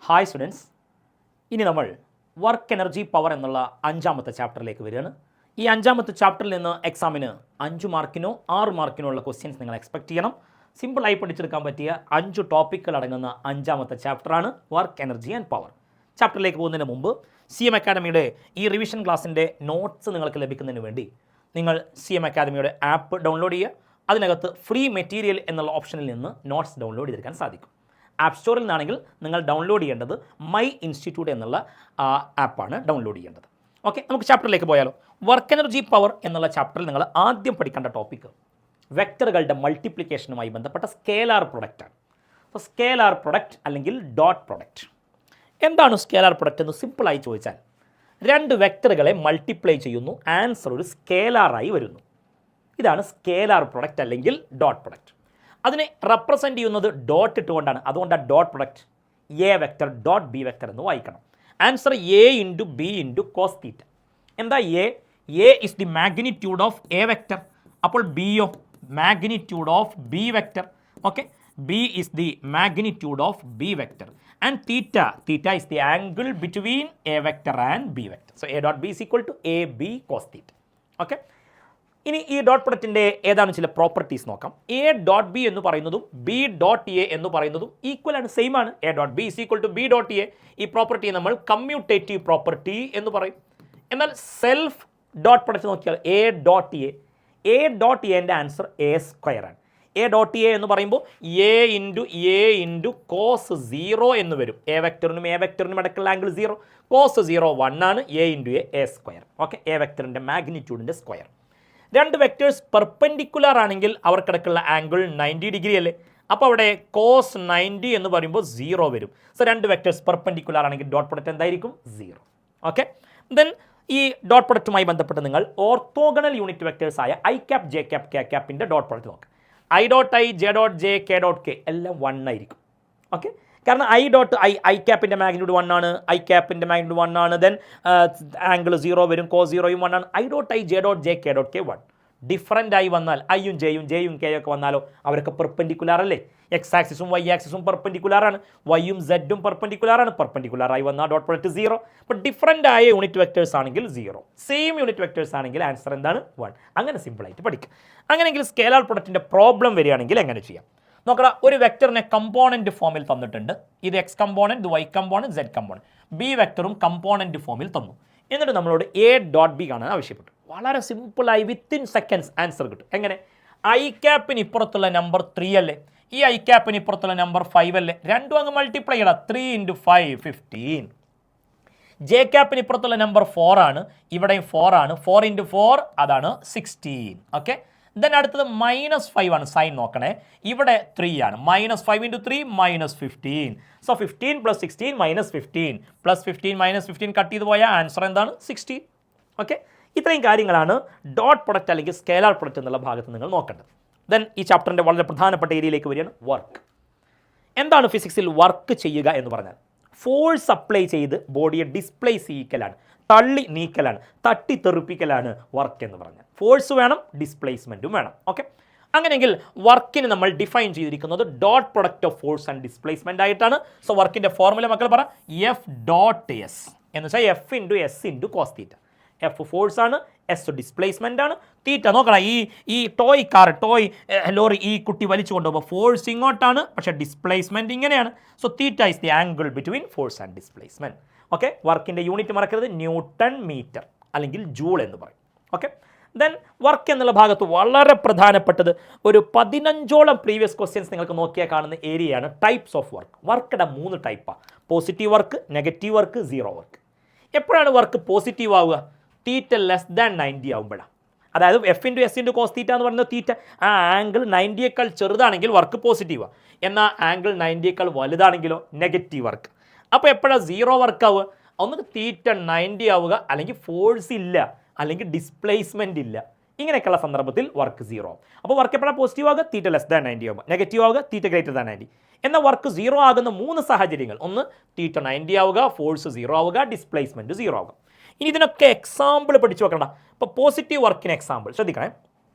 Hi students, ഇനി നമ്മൾ work energy power എന്നുള്ള അഞ്ചാമത്തെ ചാപ്റ്ററിലേക്ക് വരികയാണ്. ഈ അഞ്ചാമത്തെ ചാപ്റ്ററിൽ നിന്ന് എക്സാമിന് 5 മാർക്കിനോ 6 മാർക്കിനോ ഉള്ള ക്വസ്റ്റ്യൻസ് നിങ്ങൾ എക്സ്പെക്ട് ചെയ്യണം. സിമ്പിളായി പഠിച്ചെടുക്കാൻ പറ്റിയ 5 ടോപ്പിക്കുകൾ അടങ്ങുന്ന അഞ്ചാമത്തെ ചാപ്റ്ററാണ് വർക്ക് എനർജി ആൻഡ് പവർ. ചാപ്റ്ററിലേക്ക് പോകുന്നതിന് മുമ്പ് CM അക്കാഡമിയുടെ ഈ റിവിഷൻ ക്ലാസ്സിൻ്റെ നോട്ട്സ് നിങ്ങൾക്ക് ലഭിക്കുന്നതിന് വേണ്ടി നിങ്ങൾ CM അക്കാഡമിയുടെ ആപ്പ് ഡൗൺലോഡ് ചെയ്യുക. അതിനകത്ത് ഫ്രീ മെറ്റീരിയൽ എന്നുള്ള ഓപ്ഷനിൽ നിന്ന് നോട്ട്സ് ഡൗൺലോഡ് ചെയ്തെടുക്കാൻ സാധിക്കും. ആപ്പ് സ്റ്റോറിൽ നിന്നാണെങ്കിൽ നിങ്ങൾ ഡൗൺലോഡ് ചെയ്യേണ്ടത് മൈ ഇൻസ്റ്റിറ്റ്യൂട്ട് എന്നുള്ള ആപ്പാണ് ഡൗൺലോഡ് ചെയ്യേണ്ടത്. ഓക്കെ, നമുക്ക് ചാപ്റ്ററിലേക്ക് പോയാലോ. വർക്ക് എനർജി പവർ എന്നുള്ള ചാപ്റ്ററിൽ നിങ്ങൾ ആദ്യം പഠിക്കേണ്ട ടോപ്പിക്ക് വെക്ടറുകളുടെ മൾട്ടിപ്ലിക്കേഷനുമായി ബന്ധപ്പെട്ട സ്കേലാർ പ്രൊഡക്റ്റാണ്. അപ്പോൾ സ്കേലാർ പ്രൊഡക്റ്റ് അല്ലെങ്കിൽ ഡോട്ട് പ്രൊഡക്റ്റ്. എന്താണ് സ്കേലാർ പ്രൊഡക്റ്റ് എന്ന് സിമ്പിളായി ചോദിച്ചാൽ, 2 വെക്ടറുകളെ മൾട്ടിപ്ലൈ ചെയ്യുന്നു, ആൻസർ ഒരു സ്കേലാറായി വരുന്നു. ഇതാണ് സ്കേലാർ പ്രൊഡക്റ്റ് അല്ലെങ്കിൽ ഡോട്ട് പ്രൊഡക്റ്റ്. അതിനെ റെപ്രസെൻ്റ് ചെയ്യുന്നത് ഡോട്ട് ഇട്ടുകൊണ്ടാണ്. അതുകൊണ്ടാണ് dot product A vector dot B vector എന്ന് വായിക്കണം. Answer A into B into cos theta. എന്താ A is the magnitude of A vector. അപ്പോൾ ബിയോ magnitude of B vector. Okay, B is the magnitude of B vector and theta is the angle between A vector and B vector. So A dot B is equal to A B cos theta. Okay, ഇനി ഈ dot പ്രൊഡക്റ്റിൻ്റെ ഏതാണ് ചില properties നോക്കാം. A dot B എന്ന് പറയുന്നതും B dot A എന്ന് പറയുന്നതും equal ആണ്, സെയിം ആണ്. A dot B is equal to B dot A. ഈ പ്രോപ്പർട്ടിയെ നമ്മൾ കമ്മ്യൂട്ടേറ്റീവ് പ്രോപ്പർട്ടി എന്ന് പറയും. എന്നാൽ സെൽഫ് ഡോട്ട് പ്രൊഡക്റ്റ് നോക്കിയാൽ എ ഡോട്ട് എൻ്റെ ആൻസർ എ സ്ക്വയർ ആണ്. എ ഡോട്ട് എ എന്ന് പറയുമ്പോൾ എ ഇൻറ്റു കോസ് 0 എന്ന് വരും. എ വെക്ടറിനും ഇടയ്ക്കുള്ള ആംഗിൾ 0, കോസ് 0 1 ആണ്. A into A square. Okay, A വെക്ടറിൻ്റെ മാഗ്നിറ്റ്യൂഡിൻ്റെ സ്ക്വയർ. 2 വെക്ടേഴ്സ് പെർപെൻഡിക്കുലർ ആണെങ്കിൽ അവർക്കിടയ്ക്കുള്ള ആംഗിൾ 90 ഡിഗ്രി അല്ലേ. അപ്പോൾ അവിടെ കോസ് 90 എന്ന് പറയുമ്പോൾ 0 വരും. സോ 2 വെക്ടേഴ്സ് പെർപെൻഡിക്കുലർ ആണെങ്കിൽ ഡോട്ട് പ്രൊഡക്റ്റ് എന്തായിരിക്കും? 0. ഓക്കെ, ദെൻ ഈ ഡോട്ട് പ്രൊഡക്റ്റുമായി ബന്ധപ്പെട്ട് നിങ്ങൾ ഓർത്തോഗണൽ യൂണിറ്റ് വെക്ടേഴ്സ് ആയ I cap, J cap, K ക്യാപ്പിൻ്റെ ഡോട്ട് പ്രൊഡക്റ്റ് നോക്കുക. I dot I, J dot J, K dot K എല്ലാം 1 ആയിരിക്കും. ഓക്കെ, കാരണം ഐ ക്യാപ്പിൻ്റെ മാഗ്നിറ്റ്യൂഡ് 1 ആണ്, ഐ ക്യാപ്പിൻ്റെ മാഗ്നിറ്റ്യൂഡ് 1 ആണ്. ദെൻ ആംഗിൾ 0 വരും, കോസ് 0 1 ആണ്. I dot I, J dot J, K dot K 1. Different ആയി വന്നാൽ ഐയും ജെയും കെയും ഒക്കെ വന്നാലോ അവരൊക്കെ പെർപെൻഡിക്കുലാർ അല്ലേ. എക്സ് ആക്സിസും വൈ ആക്സിസും പെർപെൻഡിക്കുലാർ ആണ്, വൈയും സെഡും പെർപെൻഡിക്കുലാർ ആണ്. പെർപെൻഡിക്കുലാർ ആയി വന്നാൽ ഡോട്ട് പ്രൊഡക്റ്റ് 0. അപ്പോൾ ഡിഫറൻ്റ് ആയ യൂണിറ്റ് വെക്ടേഴ്സ് ആണെങ്കിൽ 0, സെയിം യൂണിറ്റ് വെക്ടേഴ്സ് ആണെങ്കിൽ ആൻസർ എന്താണ്? 1. അങ്ങനെ സിമ്പിളായിട്ട് പഠിക്കുക. അങ്ങനെയെങ്കിൽ സ്കേലാർ പ്രൊഡക്റ്റിൻ്റെ പ്രോബ്ലം വരികയാണെങ്കിൽ എങ്ങനെ ചെയ്യാം നോക്കണം. ഒരു വെക്ടറിനെ കമ്പോണൻറ്റ് ഫോമിൽ തന്നിട്ടുണ്ട്. ഇത് എക്സ് കമ്പോണൻറ്റ്, ഇത് Y component, Z component. B വെക്ടറും കമ്പോണൻറ്റ് ഫോമിൽ തന്നു. എന്നിട്ട് നമ്മളോട് എ ഡോട്ട് ബി കാണാൻ ആവശ്യപ്പെട്ടു. വളരെ സിമ്പിളായി വിത്തിൻ സെക്കൻഡ്സ് ആൻസർ കിട്ടും. എങ്ങനെ? ഐ ക്യാപ്പിന് ഇപ്പുറത്തുള്ള നമ്പർ 3 അല്ലേ, ഈ ഐ ക്യാപ്പിന് ഇപ്പുറത്തുള്ള നമ്പർ 5 അല്ലേ. രണ്ടും അങ്ങ് മൾട്ടിപ്ലൈ ചെയ്യണം. 3 × 5 15. ജെ ക്യാപ്പിന് ഇപ്പുറത്തുള്ള നമ്പർ 4 ആണ്, ഇവിടെയും 4 ആണ്. 4 × 4 അതാണ് 16. ഓക്കെ, ദെൻ അടുത്തത് -5 ആണ്. സൈൻ നോക്കണേ, ഇവിടെ 3 ആണ്. -5 × 3 -15. സോ 15 + 16 -15 + 15 -15 കട്ട് ചെയ്ത് പോയാൽ ആൻസർ എന്താണ്? 16. ഓക്കെ, ഇത്രയും കാര്യങ്ങളാണ് ഡോട്ട് പ്രൊഡക്റ്റ് അല്ലെങ്കിൽ സ്കേലാർ പ്രൊഡക്റ്റ് എന്നുള്ള ഭാഗത്ത് നിങ്ങൾ നോക്കേണ്ടത്. ദെൻ ഈ ചാപ്റ്ററിൻ്റെ വളരെ പ്രധാനപ്പെട്ട ഏരിയയിലേക്ക് വരികയാണ് വർക്ക്. എന്താണ് ഫിസിക്സിൽ വർക്ക് ചെയ്യുക എന്ന് പറഞ്ഞാൽ? ഫോഴ്സ് അപ്ലൈ ചെയ്ത് ബോഡിയെ ഡിസ്പ്ലേസ് ചെയ്യിക്കലാണ്, തള്ളി നീക്കലാണ്, തട്ടിത്തെറിപ്പിക്കലാണ് വർക്ക് എന്ന് പറഞ്ഞാൽ. ഫോഴ്സ് വേണം, ഡിസ്പ്ലേസ്മെൻറ്റും വേണം. ഓക്കെ, അങ്ങനെയെങ്കിൽ വർക്കിന് നമ്മൾ ഡിഫൈൻ ചെയ്തിരിക്കുന്നത് dot product of force and displacement ആയിട്ടാണ്. സോ വർക്കിൻ്റെ ഫോർമുല മക്കൾ പറ, എഫ് ഡോട്ട് എസ് എന്ന് വെച്ചാൽ F into S into cos theta. F force ആണ്, എസ് ഡിസ്പ്ലേസ്മെൻ്റ് ആണ്. തീറ്റ നോക്കണം, ഈ ടോയ് ലോറി ഈ കുട്ടി വലിച്ചു കൊണ്ടുപോകുമ്പോൾ ഫോഴ്സ് ഇങ്ങോട്ടാണ്, പക്ഷേ ഡിസ്പ്ലേസ്മെൻറ്റ് ഇങ്ങനെയാണ്. So theta is the angle between force and displacement. Okay, വർക്കിൻ്റെ യൂണിറ്റ് മറക്കരുത്, ന്യൂട്ടൺ മീറ്റർ അല്ലെങ്കിൽ ജൂൾ എന്ന് പറയും. ഓക്കെ, ദെൻ വർക്ക് എന്നുള്ള ഭാഗത്ത് വളരെ പ്രധാനപ്പെട്ടത് ഒരു 15ഓളം പ്രീവിയസ് ക്വസ്റ്റ്യൻസ് നിങ്ങൾക്ക് നോക്കിയാൽ കാണുന്ന ഏരിയയാണ് ടൈപ്സ് ഓഫ് വർക്ക്. വർക്കിടെ 3 ടൈപ്പാണ്: positive work, negative work, zero work. എപ്പോഴാണ് വർക്ക് പോസിറ്റീവ് ആവുക? തീറ്റ <90 ആകുമ്പോഴാണ്. അതായത് F into S into cos theta എന്ന് പറയുന്നത് തീറ്റ ആ ആംഗിൾ 90യേക്കാൾ ചെറുതാണെങ്കിൽ വർക്ക് പോസിറ്റീവാണ്. എന്നാൽ ആംഗിൾ 90യേക്കാൾ വലുതാണെങ്കിലോ നെഗറ്റീവ് വർക്ക്. അപ്പോൾ എപ്പോഴാണ് സീറോ വർക്ക് ആവുക? ഒന്നുകിൽ തീറ്റ 90 ആവുക, അല്ലെങ്കിൽ ഫോഴ്സ് ഇല്ല, അല്ലെങ്കിൽ ഡിസ്പ്ലേസ്മെൻ്റ് ഇല്ല. ഇങ്ങനെയൊക്കെയുള്ള സന്ദർഭത്തിൽ വർക്ക് 0 ആവും. അപ്പോൾ വർക്ക് എപ്പോഴാണ് പോസിറ്റീവ് ആവുക? തീറ്റ <90 ആവുക. നെഗറ്റീവ് ആവുക തീറ്റ >90. എന്നാൽ വർക്ക് 0 ആകുന്ന 3 സാഹചര്യങ്ങൾ: ഒന്ന് തീറ്റ 90 ആവുക, ഫോഴ്സ് 0 ആവുക, ഡിസ്പ്ലേസ്മെൻറ്റ് 0 ആവുക. ഇനി ഇതിനൊക്കെ എക്സാമ്പിൾ പഠിച്ചു വെക്കണ്ട. ഇപ്പോൾ പോസിറ്റീവ് വർക്കിന് എക്സാമ്പിൾ ശ്രദ്ധിക്കണേ.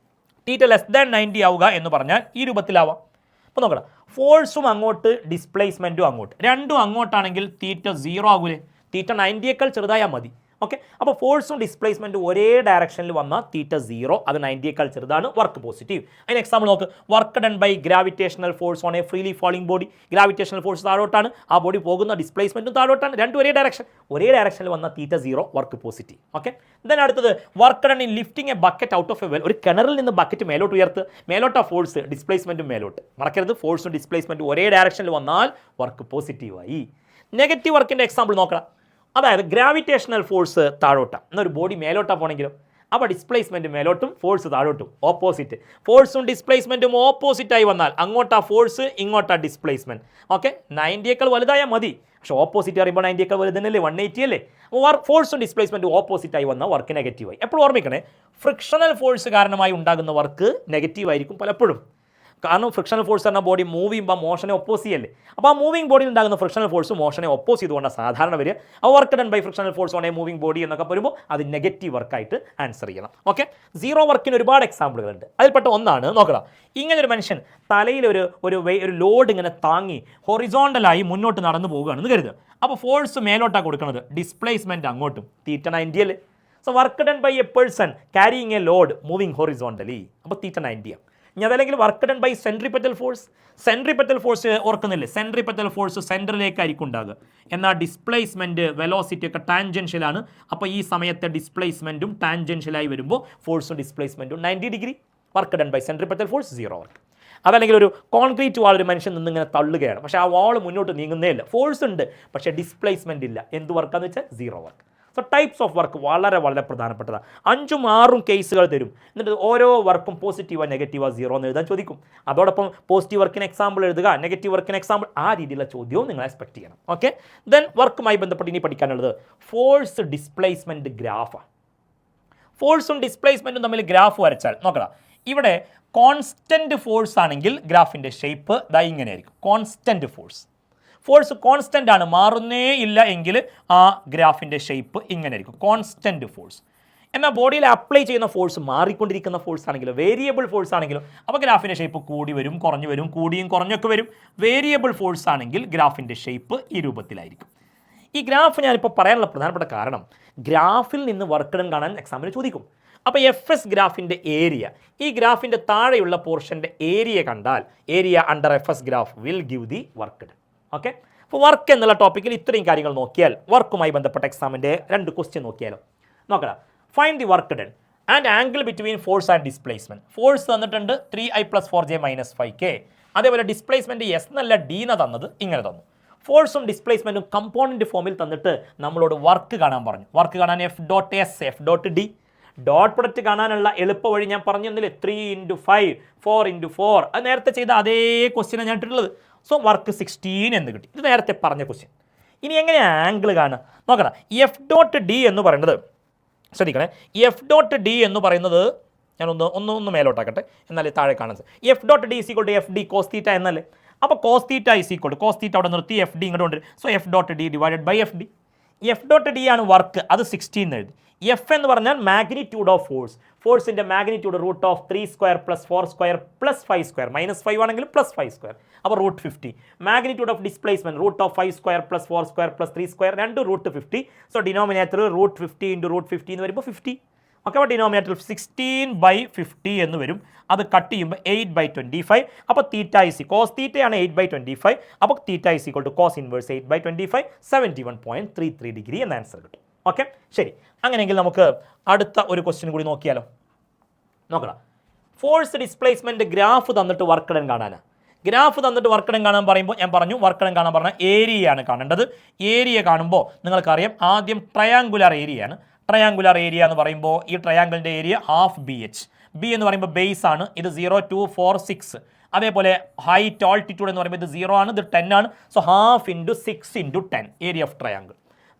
തീറ്റ <90 ആവുക എന്ന് പറഞ്ഞാൽ ഈ രൂപത്തിലാവാം. അപ്പോൾ നോക്കണം, ഫോഴ്സും അങ്ങോട്ട് ഡിസ്പ്ലേസ്മെൻറ്റും അങ്ങോട്ട്, രണ്ടും അങ്ങോട്ടാണെങ്കിൽ തീറ്റ 0 ആകൂലേ? തീറ്റ 90യേക്കാൾ ചെറുതായാൽ മതി. ഓക്കെ, അപ്പോൾ ഫോഴ്സും ഡിസ്പ്ലേസ്മെൻറ്റും ഒരേ ഡയറക്ഷനിൽ വന്നാൽ തീറ്റ 0, അത് 90യേക്കാൾ ചെറുതാണ്, വർക്ക് പോസിറ്റീവ്. അതിന് എക്സാമ്പിൾ നോക്ക്. Work done by gravitational force on a freely falling body. Gravitational force താഴോട്ടാണ്, ആ ബോഡി പോകുന്ന ഡിസ്പ്ലേസ്മെൻറ്റും താഴോട്ടാണ്, രണ്ടും ഒരേ ഡയറക്ഷനിൽ വന്നാൽ theta 0, work positive. Okay, then അടുത്തത് work done in lifting a bucket out of a well. ഒരു കിണറിൽ നിന്ന് ബക്കറ്റ് മേലോട്ട് ഉയർത്ത്, മേലോട്ടാ ഫോഴ്സ്, ഡിസ്പ്ലേസ്മെൻറ്റും മേലോട്ട്. മറക്കരുത്, ഫോഴ്സും ഡിസ്പ്ലേസ്മെൻറ്റും ഒരേ ഡയറക്ഷനിൽ വന്നാൽ വർക്ക് പോസിറ്റീവായി. നെഗറ്റീവ് വർക്കിൻ്റെ എക്സാമ്പിൾ നോക്കണം. അതായത് ഗ്രാവിറ്റേഷണൽ ഫോഴ്സ് താഴോട്ടാണ്, എന്നൊരു ബോഡി മേലോട്ടാണ് പോകണമെങ്കിലോ, അപ്പോൾ ഡിസ്പ്ലേസ്മെൻറ്റ് മേലോട്ടും ഫോഴ്സ് താഴോട്ടും, ഓപ്പോസിറ്റ്. ഫോഴ്സും ഡിസ്പ്ലേസ്മെൻറ്റും ഓപ്പോസിറ്റായി വന്നാൽ അങ്ങോട്ടാ ഫോഴ്സ്, ഇങ്ങോട്ടാ ഡിസ്പ്ലേസ്മെൻറ്റ്. ഓക്കെ, 90യേക്കാൾ വലുതായാൽ മതി, പക്ഷേ ഓപ്പോസിറ്റ് അറിയുമ്പോൾ 90യേക്കാൾ വലുതന്നല്ലേ, 180 അല്ലേ? ഫോഴ്സും ഡിസ്പ്ലേസ്മെൻറ്റും ഓപ്പോസിറ്റായി വന്നാൽ വർക്ക് നെഗറ്റീവായി. എപ്പോഴും ഓർമ്മിക്കണേ, ഫ്രിക്ഷണൽ ഫോഴ്സ് കാരണമായി ഉണ്ടാകുന്ന വർക്ക് നെഗറ്റീവായിരിക്കും പലപ്പോഴും. കാരണം ഫ്രിക്ഷണൽ ഫോഴ്സ് എന്ന ബോഡി മൂവ് ചെയ്യുമ്പോൾ മോഷനെ ഒപ്പോസ് ചെയ്യല്ലേ, അപ്പോൾ ആ മൂവിംഗ് ബോഡിയിൽ ഉണ്ടാകുന്ന ഫ്രിക്ഷണൽ ഫോഴ്സ് മോഷനെ ഒപ്പോസ് ചെയ്തുകൊണ്ടാണ് സാധാരണ വരിക. ആ work done by frictional force on a moving body എന്നൊക്കെ വരുമ്പോൾ അത് നെഗറ്റീവ് വർക്കായിട്ട് ആൻസർ ചെയ്യണം. ഓക്കെ, 0 വർക്കിന് ഒരുപാട് എക്സാമ്പിളുകളുണ്ട്. അതിൽപ്പെട്ട ഒന്നാണ് നോക്കണം. ഇങ്ങനെ ഒരു മനുഷ്യൻ തലയിൽ ഒരു ലോഡ് ഇങ്ങനെ താങ്ങി ഹൊറിസോണ്ടലായി മുന്നോട്ട് നടന്നു പോകുകയാണെന്ന് കരുതുക. അപ്പോൾ ഫോഴ്സ് മേലോട്ടാണ് കൊടുക്കുന്നത്, ഡിസ്പ്ലേസ്മെൻറ്റ് അങ്ങോട്ടും, തീറ്റ 90 അല്ലേ? So work done by a person carrying a load moving horizontally, അപ്പോൾ തീറ്റ 90 ആണ്. ഇനി അതല്ലെങ്കിൽ work done by centripetal force ഓർക്കുന്നില്ലേ? സെൻട്രിപെറ്റൽ ഫോഴ്സ് സെൻറ്ററിലേക്കായിരിക്കും ഉണ്ടാകുക, എന്നാൽ ഡിസ്പ്ലേസ്മെൻറ്റ് വെലോസിറ്റി ഒക്കെ ടാൻജൻഷ്യലാണ്. അപ്പോൾ ഈ സമയത്തെ ഡിസ്പ്ലേസ്മെൻറ്റും ടാൻജൻഷ്യലായി വരുമ്പോൾ ഫോഴ്സും ഡിസ്പ്ലേസ്മെൻറ്റും 90 degree. Work done by centripetal force 0 work. അതല്ലെങ്കിൽ ഒരു കോൺക്രീറ്റ് വാൾ, ഒരു മനുഷ്യൻ നിന്നിങ്ങനെ തള്ളുകയാണ്, പക്ഷേ ആ വാൾ മുന്നോട്ട് നീങ്ങുന്നേ ഇല്ല, ഫോഴ്സ് ഉണ്ട് പക്ഷേ ഡിസ്പ്ലേസ്മെൻറ്റ് ഇല്ല. എന്ത് വർക്കാന്ന് വെച്ചാൽ 0 work. So types of work വളരെ വളരെ പ്രധാനപ്പെട്ടതാണ്. 5ഉം 6ഉം കേസുകൾ തരും, എന്നിട്ട് ഓരോ വർക്കും പോസിറ്റീവോ നെഗറ്റീവോ 0 എന്ന് എഴുതാൻ ചോദിക്കും. അതോടൊപ്പം പോസിറ്റീവ് വർക്കിന് എക്സാമ്പിൾ എഴുതുക, നെഗറ്റീവ് വർക്കിന് എക്സാമ്പിൾ, ആ രീതിയിലുള്ള ചോദ്യവും നിങ്ങൾ എക്സ്പെക്ട് ചെയ്യണം. ഓക്കെ, ദെൻ വർക്കുമായി ബന്ധപ്പെട്ട് ഇനി പഠിക്കാനുള്ളത് ഫോഴ്സ് ഡിസ്പ്ലേസ്മെൻറ്റ് ഗ്രാഫാണ്. ഫോഴ്സും ഡിസ്പ്ലേസ്മെൻറ്റും തമ്മിൽ ഗ്രാഫ് വരച്ചാൽ നോക്കണം. ഇവിടെ കോൺസ്റ്റൻറ്റ് ഫോഴ്സ് ആണെങ്കിൽ ഗ്രാഫിൻ്റെ ഷേപ്പ് ദാ ഇങ്ങനെയായിരിക്കും. കോൺസ്റ്റൻറ്റ് ഫോഴ്സ് കോൺസ്റ്റൻ്റ് ആണ്, മാറുന്നേ ഇല്ല എങ്കിൽ ആ ഗ്രാഫിൻ്റെ ഷേപ്പ് ഇങ്ങനെ ആയിരിക്കും, കോൺസ്റ്റൻറ്റ് ഫോഴ്സ്. എന്നാൽ ബോഡിയിൽ അപ്ലൈ ചെയ്യുന്ന ഫോഴ്സ് മാറിക്കൊണ്ടിരിക്കുന്ന ഫോഴ്സ് ആണെങ്കിലും വേരിയബിൾ ഫോഴ്സ് ആണെങ്കിലും അപ്പോൾ ഗ്രാഫിൻ്റെ ഷേപ്പ് കൂടി വരും, കുറഞ്ഞു വരും, കൂടിയും കുറഞ്ഞൊക്കെ വരും. വേരിയബിൾ ഫോഴ്സ് ആണെങ്കിൽ ഗ്രാഫിൻ്റെ ഷേപ്പ് ഈ രൂപത്തിലായിരിക്കും. ഈ ഗ്രാഫ് ഞാനിപ്പോൾ പറയാനുള്ള പ്രധാനപ്പെട്ട കാരണം, ഗ്രാഫിൽ നിന്ന് വർക്ക് ഡൺ കാണാൻ എക്സാമിന് ചോദിക്കും. അപ്പോൾ FS ഗ്രാഫിൻ്റെ ഏരിയ, ഈ ഗ്രാഫിൻ്റെ താഴെയുള്ള പോർഷൻ്റെ ഏരിയ കണ്ടാൽ, area under FS graph will give the work done. Okay, അപ്പോൾ വർക്ക് എന്നുള്ള ടോപ്പിക്കിൽ ഇത്രയും കാര്യങ്ങൾ നോക്കിയാൽ വർക്കുമായി ബന്ധപ്പെട്ട എക്സാമിൻ്റെ 2 ക്വസ്റ്റ്യൻ നോക്കിയാലോ. നോക്കണം. Find the work done and angle between force and displacement. Force തന്നിട്ടുണ്ട് 3i + 4j - 5k. അതേപോലെ ഡിസ്പ്ലേസ്മെൻറ്റ് S എന്നല്ല D ന തന്നത്, ഇങ്ങനെ തന്നു. ഫോഴ്സും ഡിസ്പ്ലേസ്മെൻറ്റും കമ്പോണൻറ്റ് ഫോമിൽ തന്നിട്ട് നമ്മളോട് വർക്ക് കാണാൻ പറഞ്ഞു. വർക്ക് കാണാൻ F.S, F.D. ഡോട്ട് പ്രൊഡക്റ്റ് കാണാനുള്ള എളുപ്പ വഴി ഞാൻ പറഞ്ഞു തന്നില്ലേ, 3 × 5, 4 × 4. അത് നേരത്തെ ചെയ്ത അതേ ക്വസ്റ്റ്യനാണ് ഞാൻ ഇട്ടിട്ടുള്ളത്. സോ വർക്ക് 16 എന്ന് കിട്ടി. ഇത് നേരത്തെ പറഞ്ഞ ക്വസ്റ്റ്യൻ. ഇനി എങ്ങനെയാണ് ആംഗിൾ കാണുക നോക്കണം. F.D എന്ന് പറയുന്നത്, ശ്രദ്ധിക്കണേ, F.D എന്ന് പറയുന്നത് ഞാനൊന്ന് മേലോട്ടാക്കട്ടെ, എന്നാലേ താഴെ കാണാൻ. F.D = FD cos θ എന്നല്ലേ? അപ്പോൾ cos θ അവിടെ നിർത്തി, FD ഇങ്ങോട്ട് കൊണ്ടുവരും. So F.D / FD. F.D ആണ് വർക്ക്, അത് 16 എഴുതി. F എന്ന് പറഞ്ഞാൽ മാഗ്നിറ്റ്യൂഡ് ഓഫ് ഫോഴ്സിൻ്റെ മാഗ്നിറ്റ്യൂഡ് √3² + 4² + 5², -5 ആണെങ്കിൽ +5², അപ്പോൾ √50. മാഗ്നിറ്റ്യൂഡ് ഓഫ് ഡിസ്പ്ലേസ്മെൻറ്റ് √5² + 4² + 3², രണ്ട് √50. സോ ഡിനോമിനേറ്റർ √50 × √50 എന്ന് വരുമ്പോൾ 50. ഓക്കെ, അപ്പോൾ ഡിനോമിനേറ്റർ 16/50 എന്ന് വരും. അത് കട്ട് ചെയ്യുമ്പോൾ 8/25. അപ്പോൾ cos θ ആണ് 8/25. അപ്പോൾ θ cos ഇൻവേഴ്സ് 8/25, 71.33 ഡിഗ്രി എന്ന ആൻസർ കിട്ടും. ഓക്കെ, ശരി. അങ്ങനെയെങ്കിൽ നമുക്ക് അടുത്ത ഒരു ക്വസ്റ്റ്യൻ കൂടി നോക്കിയാലോ. നോക്കണം. ഫോഴ്സ് ഡിസ്പ്ലേസ്മെൻറ്റ് ഗ്രാഫ് തന്നിട്ട് വർക്ക് ഡൺ കാണാനാണ്. ഗ്രാഫ് തന്നിട്ട് വർക്ക് ഡൺ കാണാൻ പറയുമ്പോൾ ഞാൻ പറഞ്ഞു, വർക്ക് ഡൺ കാണാൻ പറഞ്ഞാൽ ഏരിയയാണ് കാണേണ്ടത്. ഏരിയ കാണുമ്പോൾ നിങ്ങൾക്കറിയാം, ആദ്യം ട്രയാങ്കുലർ ഏരിയയാണ്. ട്രയാങ്കുലർ ഏരിയ എന്ന് പറയുമ്പോൾ ഈ ട്രയാങ്കിളിൻ്റെ ഏരിയ ½ BH. B എന്ന് പറയുമ്പോൾ ബേസ് ആണ്, ഇത് 0, 2, 4, 6. അതേപോലെ ഹൈറ്റ് ആൾട്ടിറ്റ്യൂഡ് എന്ന് പറയുമ്പോൾ ഇത് 0 ആണ്, ഇത് 10 ആണ്. So ½ × 6 × 10 area of triangle.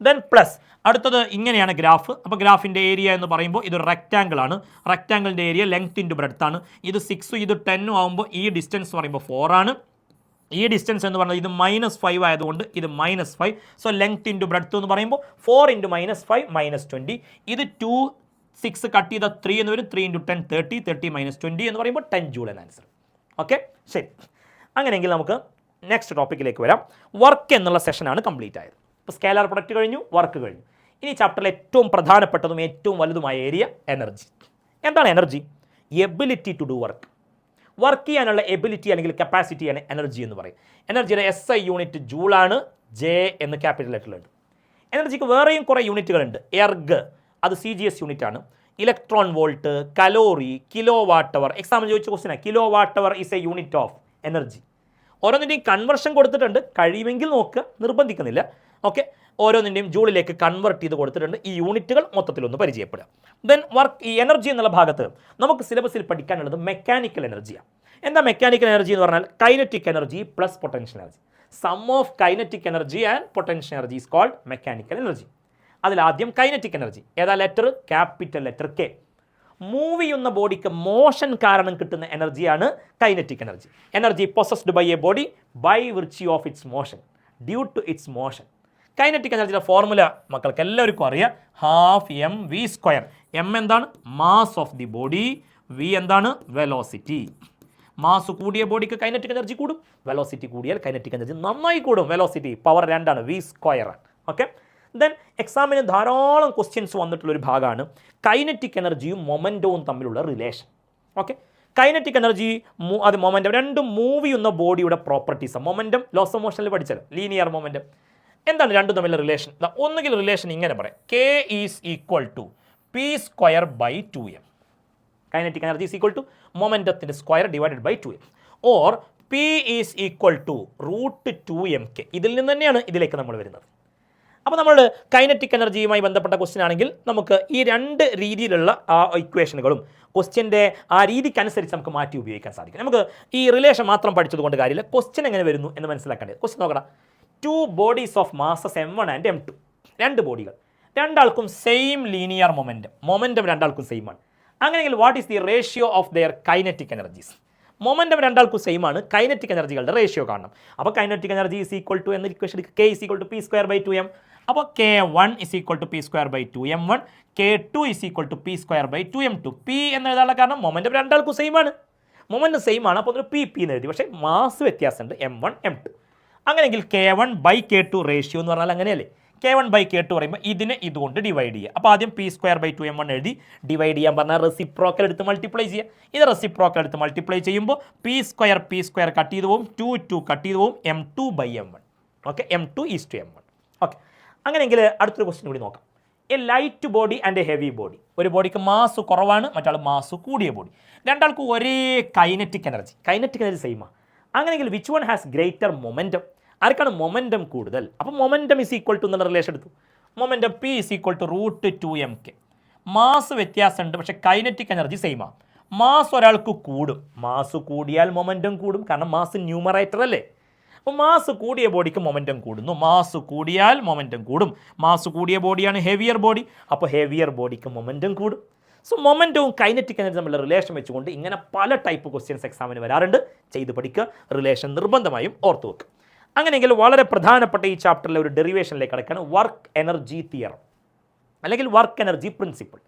Then plus അടുത്തത് ഇങ്ങനെയാണ് ഗ്രാഫ്. അപ്പോൾ ഗ്രാഫിൻ്റെ ഏരിയ എന്ന് പറയുമ്പോൾ ഇതൊരു റെക്റ്റാങ്കിൾ ആണ്. റെക്റ്റാങ്കിളിൻ്റെ ഏരിയ ലെങ്ത് × ബ്രെഡ്ത്ത് ആണ്. ഇത് 6ഉം ഇത് 10ഉം ആകുമ്പോൾ ഈ ഡിസ്റ്റൻസ് എന്ന് പറയുമ്പോൾ 4 ആണ്. ഈ ഡിസ്റ്റൻസ് എന്ന് പറഞ്ഞാൽ ഇത് -5 ആയതുകൊണ്ട് ഇത് -5. സോ ലെങ്ത് × ബ്രെഡ്ത്ത് എന്ന് പറയുമ്പോൾ 4 × -5 -20. ഇത് 2, 6 കട്ട് ചെയ്ത 3 എന്ന് വരും. 3 × 10 30, 30 - 20 എന്ന് പറയുമ്പോൾ 10 ജൂൾ എന്ന ആൻസർ. ഓക്കെ, ശരി. അങ്ങനെയെങ്കിൽ നമുക്ക് നെക്സ്റ്റ് ടോപ്പിക്കിലേക്ക് വരാം. വർക്ക് എന്നുള്ള സെഷനാണ് കംപ്ലീറ്റ് ആയത്. ഇപ്പോൾ സ്കേലാർ പ്രൊഡക്റ്റ് കഴിഞ്ഞു, വർക്ക് കഴിഞ്ഞു. ഇനി ചാപ്റ്ററിൽ ഏറ്റവും പ്രധാനപ്പെട്ടതും ഏറ്റവും വലുതുമായ ഏരിയ എനർജി. എന്താണ് energy? Ability to do work. Work ചെയ്യാനുള്ള എബിലിറ്റി അല്ലെങ്കിൽ കപ്പാസിറ്റിയാണ് എനർജി എന്ന് പറയും. എനർജിയുടെ SI യൂണിറ്റ് ജൂളാണ്, J എന്ന് ക്യാപിറ്റൽ ലെറ്ററിലുണ്ട്. എനർജിക്ക് വേറെയും കുറേ യൂണിറ്റുകളുണ്ട്. എർഗ് അത് CGS യൂണിറ്റ് ആണ്. Electron volt, calorie, kilo watt hour. എക്സാമിന് ചോദിച്ച ക്വസ്റ്റ്യനാണ്. Kilo watt hour is a unit of energy. ഓരോന്നിൻ്റെയും കൺവെർഷൻ കൊടുത്തിട്ടുണ്ട്, കഴിയുമെങ്കിൽ നോക്കുക, നിർബന്ധിക്കുന്നില്ല. ഓക്കെ, ഓരോന്നിൻ്റെയും ജൂളിലേക്ക് കൺവെർട്ട് ചെയ്ത് കൊടുത്തിട്ടുണ്ട്. ഈ യൂണിറ്റുകൾ മൊത്തത്തിലൊന്ന് പരിചയപ്പെടുക. Then work. ഈ എനർജി എന്നുള്ള ഭാഗത്ത് നമുക്ക് സിലബസിൽ പഠിക്കാനുള്ളത് മെക്കാനിക്കൽ എനർജിയാണ്. എന്താ മെക്കാനിക്കൽ എനർജി എന്ന് പറഞ്ഞാൽ? Kinetic energy plus potential energy. Sum of kinetic energy and potential energy is called mechanical energy. അതിലാദ്യം കൈനറ്റിക് എനർജി. ഏതാ letter? Capital letter K. Move ചെയ്യുന്ന ബോഡിക്ക് മോഷൻ കാരണം കിട്ടുന്ന എനർജിയാണ് kinetic energy. Energy possessed by a body by virtue of its motion, due to its motion. Kinetic എനർജിയുടെ formula മക്കൾക്ക് എല്ലാവർക്കും അറിയാം. Half mv². m എന്താണ്? Mass of the body. v എന്താണ്? വെലോസിറ്റി. മാസ് കൂടിയ ബോഡിക്ക് കൈനറ്റിക് എനർജി കൂടും, വെലോസിറ്റി കൂടിയാൽ കൈനറ്റിക് എനർജി നന്നായി കൂടും. വെലോസിറ്റി പവർ 2 ആണ്, v² ആണ്. ഓക്കെ. ദെൻ എക്സാമിന് ധാരാളം ക്വസ്റ്റ്യൻസ് വന്നിട്ടുള്ളൊരു ഭാഗമാണ് കൈനറ്റിക് എനർജിയും മൊമെൻറ്റവും തമ്മിലുള്ള റിലേഷൻ. ഓക്കെ, കൈനറ്റിക് എനർജി അത് മൊമെൻറ്റം രണ്ടും മൂവ് ചെയ്യുന്ന ബോഡിയുടെ പ്രോപ്പർട്ടീസാണ്. മൊമെൻറ്റം ലോസ് ഓഫ് മോഷനിൽ പഠിച്ചല്ലോ, ലീനിയർ മൊമെൻറ്റം. എന്താണ് രണ്ടും തമ്മിലുള്ള റിലേഷൻ? ഒന്നുകിൽ റിലേഷൻ ഇങ്ങനെ പറയാം, K is equal to p²/2m. Kinetic energy is equal to മൊമെൻറ്റത്തിൻ്റെ square divided by 2m. Or P is equal to √2mk. ഇതിൽ നിന്ന് തന്നെയാണ് ഇതിലേക്ക് നമ്മൾ വരുന്നത്. അപ്പോൾ നമ്മൾ കൈനറ്റിക് എനർജിയുമായി ബന്ധപ്പെട്ട ക്വസ്റ്റ്യൻ ആണെങ്കിൽ നമുക്ക് ഈ രണ്ട് രീതിയിലുള്ള ആ ഇക്വേഷനുകളും ക്വസ്റ്റ്യൻ്റെ ആ രീതിക്കനുസരിച്ച് നമുക്ക് മാറ്റി ഉപയോഗിക്കാൻ സാധിക്കും. നമുക്ക് ഈ റിലേഷൻ മാത്രം പഠിച്ചതുകൊണ്ട് കാര്യമില്ല, ക്വസ്റ്റ്യൻ എങ്ങനെ വരുന്നു എന്ന് മനസ്സിലാക്കേണ്ടത്. ക്വസ്റ്റ്യൻ നോക്കണം. 2 bodies of masses m1 and m2. രണ്ട് ബോഡികൾ, രണ്ടാൾക്കും സെയിം ലീനിയർ മൊമെൻറ്റം രണ്ടാൾക്കും സെയിം ആണ്. അങ്ങനെയെങ്കിൽ what is the ratio of their kinetic energies? Momentum രണ്ടാൾക്കും സെയിം ആണ്, കൈനറ്റിക് എനർജികളുടെ റേഷ്യോ കാണണം. അപ്പോൾ kinetic energy is equal to എന്ന equation K is equal to p²/2m. അപ്പോൾ K1 is equal to p²/2m1, K2 is equal to p²/2m2. P എന്ന് എഴുതാനുള്ള കാരണം മൊമെൻറ്റം രണ്ടാൾക്കും സെയിം ആണ്, മൊമെൻറ്റം സെയിം ആണ്. അപ്പോൾ p എന്ന് എഴുതി, പക്ഷേ മാസ് വ്യത്യാസമുണ്ട്, m1 m2. അങ്ങനെയെങ്കിൽ K1/K2 റേഷ്യോ എന്ന് പറഞ്ഞാൽ അങ്ങനെയല്ലേ? K1/K2 പറയുമ്പോൾ ഇതിനെ ഇതുകൊണ്ട് ഡിവൈഡ് ചെയ്യുക. അപ്പോൾ ആദ്യം p²/2m1 എഴുതി, ഡിവൈഡ് ചെയ്യാൻ പറഞ്ഞാൽ റെസിപ്രോക്കൽ എടുത്ത് മൾട്ടിപ്ലൈ ചെയ്യുക. ഇത് റെസിപ്രോക്കൽ എടുത്ത് മൾട്ടിപ്ലൈ ചെയ്യുമ്പോൾ p² കട്ട് ചെയ്ത് പോവും, 2 കട്ട് ചെയ്ത് പോവും, m2/m1. Okay, m2 is to m1. Okay, അങ്ങനെയെങ്കിൽ അടുത്തൊരു ക്വസ്റ്റ്യൻ കൂടി നോക്കാം. A light body and A heavy body. ഒരു ബോഡിക്ക് മാസ് കുറവാണ്, മറ്റാൾ മാസ് കൂടിയ ബോഡി. രണ്ടാൾക്കും ഒരേ കൈനറ്റിക് എനർജി സെയിമാണ്. അങ്ങനെയെങ്കിൽ which one has greater momentum? ആർക്കാണ് മൊമെൻറ്റം കൂടുതൽ? അപ്പോൾ മൊമെൻറ്റം ഈസ് ഈക്വൽ ടു എന്നുള്ള റിലേഷൻ എടുത്തു. Momentum P is equal to √2mk. Mass വ്യത്യാസമുണ്ട്, പക്ഷേ കൈനറ്റിക് എനർജി സെയിമാണ്. മാസ് ഒരാൾക്ക് കൂടും, മാസ് കൂടിയാൽ മൊമെൻറ്റം കൂടും, കാരണം മാസ് ന്യൂമറേറ്റർ അല്ലേ. അപ്പോൾ മാസ് കൂടിയ ബോഡിക്ക് മൊമെൻറ്റം കൂടുന്നു, മാസ് കൂടിയാൽ മൊമെൻറ്റം കൂടും. മാസ് കൂടിയ ബോഡിയാണ് ഹെവിയർ ബോഡി, അപ്പോൾ ഹെവിയർ ബോഡിക്ക് മൊമെൻറ്റം കൂടും. സോ മൊമെൻറ്റവും കൈനറ്റിക് എനർജി തമ്മിലുള്ള റിലേഷൻ വെച്ചുകൊണ്ട് ഇങ്ങനെ പല ടൈപ്പ് ക്വസ്റ്റ്യൻസ് എക്സാമിന് വരാറുണ്ട്. ചെയ്ത് പഠിക്കുക, റിലേഷൻ നിർബന്ധമായും ഓർത്തു വെക്കുക. അങ്ങനെയെങ്കിൽ വളരെ പ്രധാനപ്പെട്ട ഈ ചാപ്റ്ററിലെ ഒരു ഡെറിവേഷനിലേക്ക് കിടക്കുകയാണ് വർക്ക് എനർജി തിയറം അല്ലെങ്കിൽ വർക്ക് എനർജി പ്രിൻസിപ്പിൾ.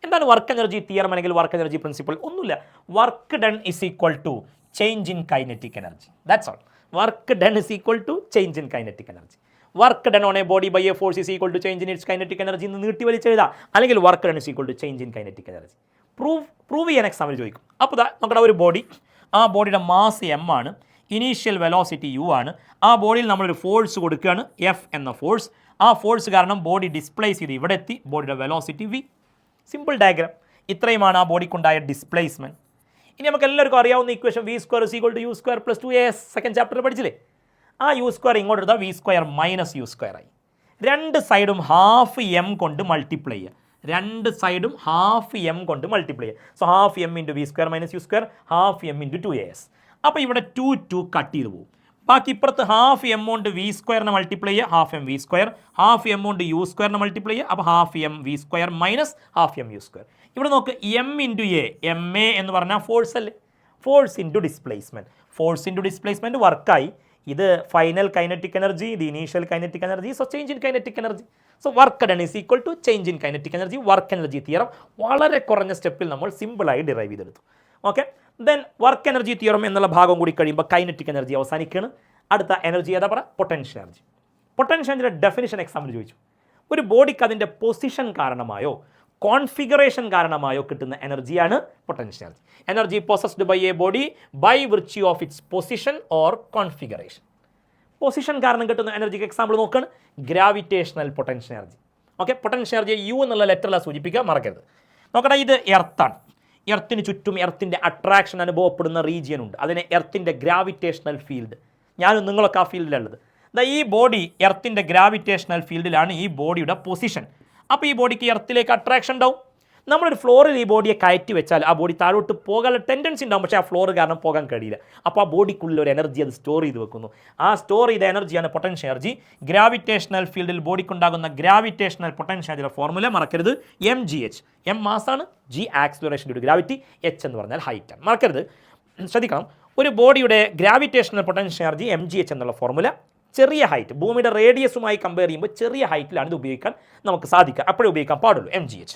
എന്താണ് വർക്ക് എനർജി തിയറം അല്ലെങ്കിൽ വർക്ക് എനർജി പ്രിൻസിപ്പിൾ? ഒന്നുമില്ല, work done is equal to change in kinetic energy. That's all. Work done is equal to change in kinetic energy. Work done on a body by a force is equal to change in its kinetic energy എന്ന് നീട്ടി വലിച്ചെഴുതാം. അല്ലെങ്കിൽ work done is equal to change in kinetic energy. Prove ചെയ്യാൻ എക്സാമിൽ ചോദിക്കും. അപ്പോൾ നമ്മുടെ ഒരു ബോഡി, ആ ബോഡിയുടെ മാസ് m ആണ്, ഇനീഷ്യൽ വെലോസിറ്റി u ആണ്. ആ ബോഡിയിൽ നമ്മളൊരു ഫോഴ്സ് കൊടുക്കുകയാണ്, F എന്ന ഫോഴ്സ്. ആ ഫോഴ്സ് കാരണം ബോഡി ഡിസ്പ്ലേസ് ചെയ്ത് ഇവിടെ എത്തി, ബോഡിയുടെ വെലോസിറ്റി v. Simple diagram. ഇത്രയുമാണ് ആ ബോഡിക്കുണ്ടായ ഡിസ്പ്ലേസ്മെൻറ്റ്. ഇനി നമുക്ക് എല്ലാവർക്കും അറിയാവുന്ന equation v² = u² + 2as second ചാപ്റ്ററിൽ പഠിച്ചില്ലേ? ആ u² ഇങ്ങോട്ട് എടുത്താൽ v² - u² ആയി. രണ്ട് സൈഡും ½ m കൊണ്ട് മൾട്ടിപ്ലൈ ചെയ്യുക. രണ്ട് സൈഡും ½ m കൊണ്ട് മൾട്ടിപ്ലൈ ചെയ്യുക. So ½ m × v² - u², ½ m × 2as. അപ്പോൾ ഇവിടെ 2 കട്ട് ചെയ്ത് പോകും. ബാക്കി ഇപ്പുറത്ത് ½ m കൊണ്ട് v² മൾട്ടിപ്ലൈ ചെയ്യുക, ½ m v², ½ m കൊണ്ട് u² മൾട്ടിപ്ലൈ ചെയ്യുക, അപ്പോൾ ½ m v² - ½ m u². ഇവിടെ നോക്ക്, m × a, ma എന്ന് പറഞ്ഞാൽ ഫോഴ്സ് അല്ലേ, force into displacement. Force into displacement വർക്കായി. ഇത് ഫൈനൽ കൈനറ്റിക് എനർജി, ഇത് initial kinetic energy, so change in kinetic energy. So work done is equal to change in kinetic energy. Work energy theorem വളരെ കുറഞ്ഞ സ്റ്റെപ്പിൽ നമ്മൾ സിമ്പിളായി derive ചെയ്തെടുത്തു. Okay, then work energy theorem എന്നുള്ള ഭാഗം കൂടി കഴിയുമ്പോൾ കൈനറ്റിക് എനർജി അവസാനിക്കുകയാണ്. അടുത്ത എനർജി ഏതാ പറ? Potential energy. പൊട്ടൻഷ്യൽ എനർജിയുടെ ഡെഫിനിഷൻ എക്സാമിന് ചോദിച്ചു. ഒരു ബോഡിക്ക് അതിൻ്റെ പൊസിഷൻ കാരണമായോ കോൺഫിഗറേഷൻ കാരണമായോ കിട്ടുന്ന എനർജിയാണ് potential energy. Energy possessed by a body by virtue of its position or configuration. Position കാരണം കിട്ടുന്ന എനർജിക്ക് എക്സാമ്പിൾ നോക്കുകയാണ് gravitational potential energy. Okay, potential energy U എന്നുള്ള ലെറ്ററിലാണ് സൂചിപ്പിക്കുക, മറക്കരുത്. നോക്കട്ടെ, ഇത് എർത്താണ്. എർത്തിന് ചുറ്റും എർത്തിൻ്റെ അട്രാക്ഷൻ അനുഭവപ്പെടുന്ന റീജിയൻ ഉണ്ട്, അതിനെ എർത്തിൻ്റെ ഗ്രാവിറ്റേഷണൽ ഫീൽഡ്. ഞാനും നിങ്ങളൊക്കെ ആ ഫീൽഡിലുള്ളത്. ഈ ബോഡി എർത്തിൻ്റെ ഗ്രാവിറ്റേഷണൽ ഫീൽഡിലാണ് ഈ ബോഡിയുടെ പൊസിഷൻ. അപ്പോൾ ഈ ബോഡിക്ക് എർത്തിലേക്ക് അട്രാക്ഷൻ ഉണ്ടാവും. നമ്മളൊരു ഫ്ലോറിൽ ഈ ബോഡിയെ കയറ്റി വെച്ചാൽ ആ ബോഡി താഴോട്ട് പോകാനുള്ള ടെൻഡൻസി ഉണ്ടാവും, പക്ഷേ ആ ഫ്ലോർ കാരണം പോകാൻ കഴിയില്ല. അപ്പോൾ ആ ബോഡിക്കുള്ളിൽ ഒരു എനർജി അത് സ്റ്റോർ ചെയ്ത് വെക്കുന്നു. ആ സ്റ്റോർ ചെയ്ത എനർജിയാണ് പൊട്ടൻഷ്യൽ എനർജി. ഗ്രാവിറ്റേഷണൽ ഫീൽഡിൽ ബോഡിക്കുണ്ടാകുന്ന ഗ്രാവിറ്റേഷണൽ പൊട്ടൻഷ്യൽ എനർജിയുടെ ഫോർമുല മറക്കരുത്, mgh. m മാസാണ്, g acceleration due to gravity, h എന്ന് പറഞ്ഞാൽ ഹൈറ്റ് ആണ്. മറക്കരുത്, ശ്രദ്ധിക്കണം. ഒരു ബോഡിയുടെ ഗ്രാവിറ്റേഷണൽ പൊട്ടൻഷ്യൽ എനർജി mgh എന്നുള്ള ഫോർമുല. ചെറിയ ഹൈറ്റ്, ഭൂമിയുടെ റേഡിയസുമായി കമ്പയർ ചെയ്യുമ്പോൾ ചെറിയ ഹൈറ്റിലാണ് ഇത് ഉപയോഗിക്കാൻ നമുക്ക് സാധിക്കുക, അപ്പോഴേ ഉപയോഗിക്കാൻ പാടുള്ളൂ mgh.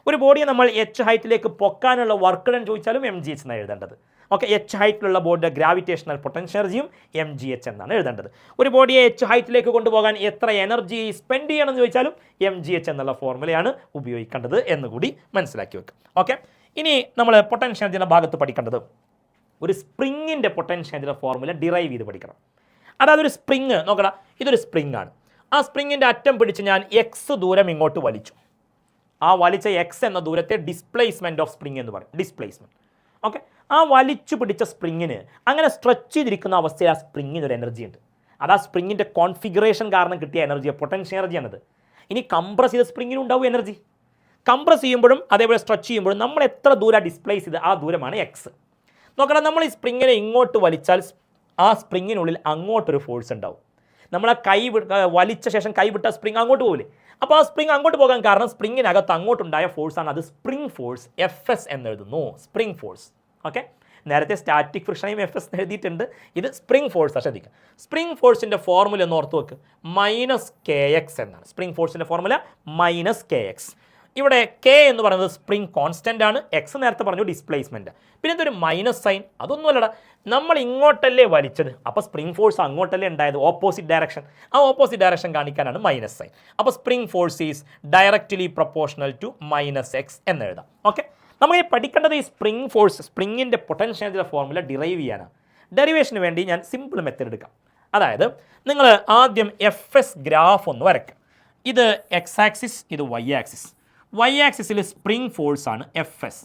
ഒരു ബോഡിയെ നമ്മൾ h ഹൈറ്റിലേക്ക് പൊക്കാനുള്ള വർക്ക് ഡൺ ചോദിച്ചാലും mgh എന്നാണ് എഴുതേണ്ടത്. ഓക്കെ, h ഹൈറ്റിലുള്ള ബോഡിയുടെ ഗ്രാവിറ്റേഷണൽ പൊട്ടൻഷ്യൽ എനർജിയും mgh എന്നാണ് എഴുതേണ്ടത്. ഒരു ബോഡിയെ h ഹൈറ്റിലേക്ക് കൊണ്ടുപോകാൻ എത്ര എനർജി സ്പെൻഡ് ചെയ്യണം എന്ന് ചോദിച്ചാലും mgh എന്നുള്ള ഫോർമുലയാണ് ഉപയോഗിക്കേണ്ടത് എന്നുകൂടി മനസ്സിലാക്കി വെക്കുക. ഓക്കെ, ഇനി നമ്മൾ പൊട്ടൻഷ്യൽ എനർജിയുടെ ഭാഗത്ത് പഠിക്കേണ്ടത് ഒരു സ്പ്രിങ്ങിൻ്റെ പൊട്ടൻഷ്യൽ എനർജിയുടെ ഫോർമുല ഡിറൈവ് ചെയ്ത് പഠിക്കണം. അതായത് ഒരു സ്പ്രിങ് നോക്കണം, ഇതൊരു സ്പ്രിങ് ആണ്. ആ സ്പ്രിങ്ങിൻ്റെ അറ്റം പിടിച്ച് ഞാൻ എക്സ് ദൂരം ഇങ്ങോട്ട് വലിച്ചു. ആ വലിച്ച എക്സ് എന്ന ദൂരത്തെ ഡിസ്പ്ലേസ്മെൻറ്റ് ഓഫ് സ്പ്രിങ് എന്ന് പറയും, ഡിസ്പ്ലേസ്മെൻറ്റ്. ഓക്കെ, ആ വലിച്ചു പിടിച്ച സ്പ്രിങ്ങിന് അങ്ങനെ സ്ട്രെച്ച് ചെയ്തിരിക്കുന്ന അവസ്ഥയിൽ ആ സ്പ്രിങ്ങിന് ഒരു എനർജി ഉണ്ട്. അത് ആ സ്പ്രിങ്ങിൻ്റെ കോൺഫിഗറേഷൻ കാരണം കിട്ടിയ എനർജിയാണ് പൊട്ടൻഷ്യൽ എനർജിയാണത്. ഇനി കംപ്രസ് ചെയ്ത സ്പ്രിങ്ങിന് ഉണ്ടാവും എനർജി. കംപ്രസ് ചെയ്യുമ്പോഴും അതേപോലെ സ്ട്രെച്ച് ചെയ്യുമ്പോഴും നമ്മൾ എത്ര ദൂരം ഡിസ്പ്ലേസ് ചെയ്ത് ആ ദൂരമാണ് എക്സ്. നോക്കണം, നമ്മൾ ഈ സ്പ്രിങ്ങിനെ ഇങ്ങോട്ട് വലിച്ചാൽ ആ സ്പ്രിങ്ങിനുള്ളിൽ അങ്ങോട്ടൊരു ഫോഴ്സ് ഉണ്ടാവും. നമ്മൾ ആ വലിച്ച ശേഷം കൈ വിട്ട സ്പ്രിങ് അങ്ങോട്ട് പോകില്ലേ? അപ്പോൾ ആ സ്പ്രിങ് അങ്ങോട്ട് പോകാൻ കാരണം സ്പ്രിങ്ങിനകത്ത് അങ്ങോട്ടുണ്ടായ ഫോഴ്സാണ്. അത് സ്പ്രിങ് ഫോഴ്സ്, എഫ്എസ് എന്നെഴുതുന്നു, സ്പ്രിങ് ഫോഴ്സ്. ഓക്കെ, നേരത്തെ സ്റ്റാറ്റിക് ഫ്രിക്ഷനെയും എഫ് എസ് എഴുതിയിട്ടുണ്ട്, ഇത് സ്പ്രിങ് ഫോഴ്സ്. ശ്രദ്ധിക്കുക, സ്പ്രിങ് ഫോഴ്സിൻ്റെ ഫോർമുല ഒന്ന് ഓർത്ത് വെക്ക്, -kx എന്നാണ്. സ്പ്രിങ് ഫോഴ്സിൻ്റെ ഫോർമുല -kx. ഇവിടെ കെ എന്ന് പറയുന്നത് സ്പ്രിങ് കോൺസ്റ്റൻ്റ് ആണ്, എക്സ് നേരത്തെ പറഞ്ഞു ഡിസ്പ്ലേസ്മെൻറ്റ്. പിന്നെ എന്തൊരു മൈനസ് സൈൻ, അതൊന്നുമല്ലടാ, നമ്മൾ ഇങ്ങോട്ടല്ലേ വലിച്ചത്, അപ്പോൾ സ്പ്രിങ് ഫോഴ്സ് അങ്ങോട്ടല്ലേ ഉണ്ടായത്, ഓപ്പോസിറ്റ് ഡയറക്ഷൻ. ആ ഓപ്പോസിറ്റ് ഡയറക്ഷൻ കാണിക്കാനാണ് മൈനസ് സൈൻ. അപ്പോൾ spring force is directly proportional to -x എന്നെഴുതാം. ഓക്കെ, നമ്മൾ ഈ പഠിക്കേണ്ടത് ഈ സ്പ്രിങ് ഫോഴ്സ്, സ്പ്രിങ്ങിൻ്റെ പൊട്ടൻഷ്യൽ എനർജിയുടെ ഫോർമുല ഡിറൈവ് ചെയ്യാനാണ്. ഡെറിവേഷന് വേണ്ടി ഞാൻ സിമ്പിൾ മെത്തേഡ് എടുക്കാം. അതായത് നിങ്ങൾ ആദ്യം എഫ് എസ് ഗ്രാഫ് ഒന്ന് വരയ്ക്കുക. ഇത് എക്സ് ആക്സിസ്, ഇത് വൈ ആക്സിസ്. വൈ ആക്സിസിൽ സ്പ്രിങ് ഫോഴ്സ് ആണ് എഫ് എസ്,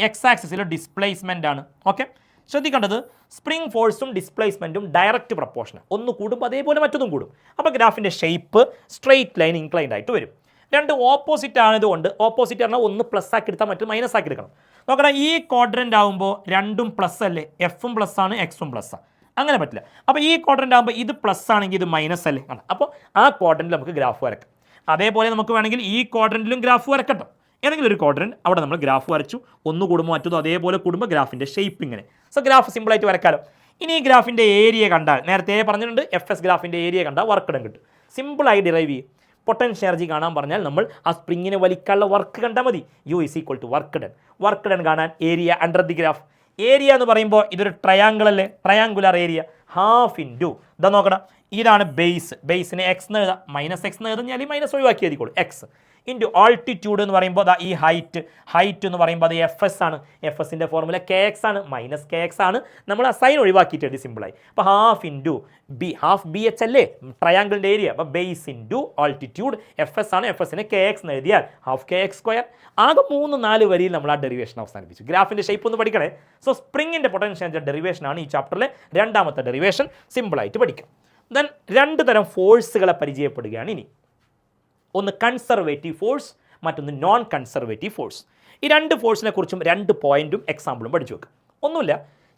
എക്സ് ആക്സിസിൽ ഡിസ്പ്ലേസ്മെൻ്റ് ആണ്. ഓക്കെ, ശ്രദ്ധിക്കേണ്ടത് സ്പ്രിങ് ഫോഴ്സും ഡിസ്പ്ലേസ്മെൻറ്റും ഡയറക്റ്റ് പ്രപ്പോർഷനാണ്. ഒന്ന് കൂടുമ്പോൾ അതേപോലെ മറ്റൊന്നും കൂടും. അപ്പോൾ ഗ്രാഫിൻ്റെ ഷേപ്പ് സ്ട്രെയിറ്റ് ലൈൻ ഇൻക്ലൈൻഡ് ആയിട്ട് വരും. രണ്ട് ഓപ്പോസിറ്റ് ആയതുകൊണ്ട്, ഓപ്പോസിറ്റ് പറഞ്ഞാൽ ഒന്ന് പ്ലസ് ആക്കി എടുത്താൽ മറ്റു മൈനസ് ആക്കി എടുക്കണം. നോക്കണം, ഈ ക്വാഡ്രൻ്റ് ആകുമ്പോൾ രണ്ടും പ്ലസ് അല്ലേ, എഫും പ്ലസ് ആണ് എക്സും പ്ലസ് ആണ്, അങ്ങനെ പറ്റില്ല. അപ്പോൾ ഈ ക്വാഡ്രൻ്റ് ആകുമ്പോൾ ഇത് പ്ലസ് ആണെങ്കിൽ ഇത് മൈനസ് അല്ലേ ആണ്. അപ്പോൾ ആ ക്വാഡ്രൻ്റിൽ നമുക്ക് ഗ്രാഫ് വരക്കാം. അതേപോലെ നമുക്ക് വേണമെങ്കിൽ ഈ ക്വാഡ്രൻറ്റിലും ഗ്രാഫ് വരക്കട്ടോ. ഏതെങ്കിലും ഒരു ക്വാഡ്രൻറ്റ് അവിടെ നമ്മൾ ഗ്രാഫ് വരച്ചു, ഒന്ന് കൂടുമ്പോൾ മറ്റതും അതേപോലെ കൂടുമ്പോൾ ഗ്രാഫിൻ്റെ ഷേപ്പ് ഇങ്ങനെ. സോ ഗ്രാഫ് സിമ്പിളായിട്ട് വരക്കാലോ. ഇനി ഈ ഗ്രാഫിൻ്റെ ഏരിയ കണ്ടാൽ, നേരത്തെ പറഞ്ഞിട്ടുണ്ട് എഫ് എസ് ഗ്രാഫിൻ്റെ ഏരിയ കണ്ടാൽ വർക്ക് ഡൺ കിട്ടും. സിമ്പിളായി ഡിറൈവ് ചെയ്യും. പൊട്ടൻഷ്യൽ എനർജി കാണാൻ പറഞ്ഞാൽ നമ്മൾ ആ സ്പ്രിങ്ങിനെ വലിക്കാനുള്ള വർക്ക് കണ്ടാൽ മതി. U = work done. Work done കാണാൻ area under the graph. Area എന്ന് പറയുമ്പോൾ ഇതൊരു ട്രയാങ്കിൾ അല്ലേ, ട്രയാങ്കുലർ ഏരിയ. ഹാഫ് ഇൻറ്റു ഇതാ നോക്കണം, ഇതാണ് ബേസ്. ബേസിനെ എക്സ് എന്ന് എഴുതാം, -x എന്ന് എഴുതാൻ മൈനസ് ഒഴിവാക്കി എഴുതിക്കോളൂ. എക്സ് ഇൻറ്റു ആൾട്ടിറ്റ്യൂഡ് എന്ന് പറയുമ്പോൾ ഈ ഹൈറ്റ് എന്ന് പറയുമ്പോൾ അത് എഫ് എസ് ആണ്. എഫ് എസിൻ്റെ ഫോർമുല kx ആണ്, -kx ആണ്. നമ്മൾ ആ സൈൻ ഒഴിവാക്കിയിട്ട് എഴുതി സിമ്പിളായി. അപ്പോൾ half into B, half B H അല്ലേ ട്രയാങ്കിളിൻ്റെ ഏരിയ. അപ്പോൾ base into altitude, F S ആണ്, എഫ് എസിനെ kx എന്ന് എഴുതിയാൽ ഹാഫ് kx². ആകെ 3-4 വരിയിൽ നമ്മൾ ആ ഡെറിവേഷൻ അവസാനിപ്പിച്ചു. ഗ്രാഫിൻ്റെ ഷേപ്പ് ഒന്ന് പഠിക്കണേ. സോ സ്പ്രിങ്ങിൻ്റെ പൊട്ടൻഷ്യൽ എനർജി ഡെറിവേഷനാണ് ഈ ചാപ്റ്ററിലെ രണ്ടാമത്തെ ഡെറിവേഷൻ. സിമ്പിളായിട്ട് പഠിക്കാം. ദെൻ 2 തരം ഫോഴ്സുകളെ പരിചയപ്പെടുകയാണ് ഇനി. ഒന്ന് കൺസർവേറ്റീവ് ഫോഴ്സ്, മറ്റൊന്ന് നോൺ കൺസർവേറ്റീവ് ഫോഴ്സ്. ഈ 2 ഫോഴ്സിനെ കുറിച്ചും 2 പോയിന്റും എക്സാമ്പിളും പഠിച്ചു വെക്കുക. ഒന്നുമില്ല,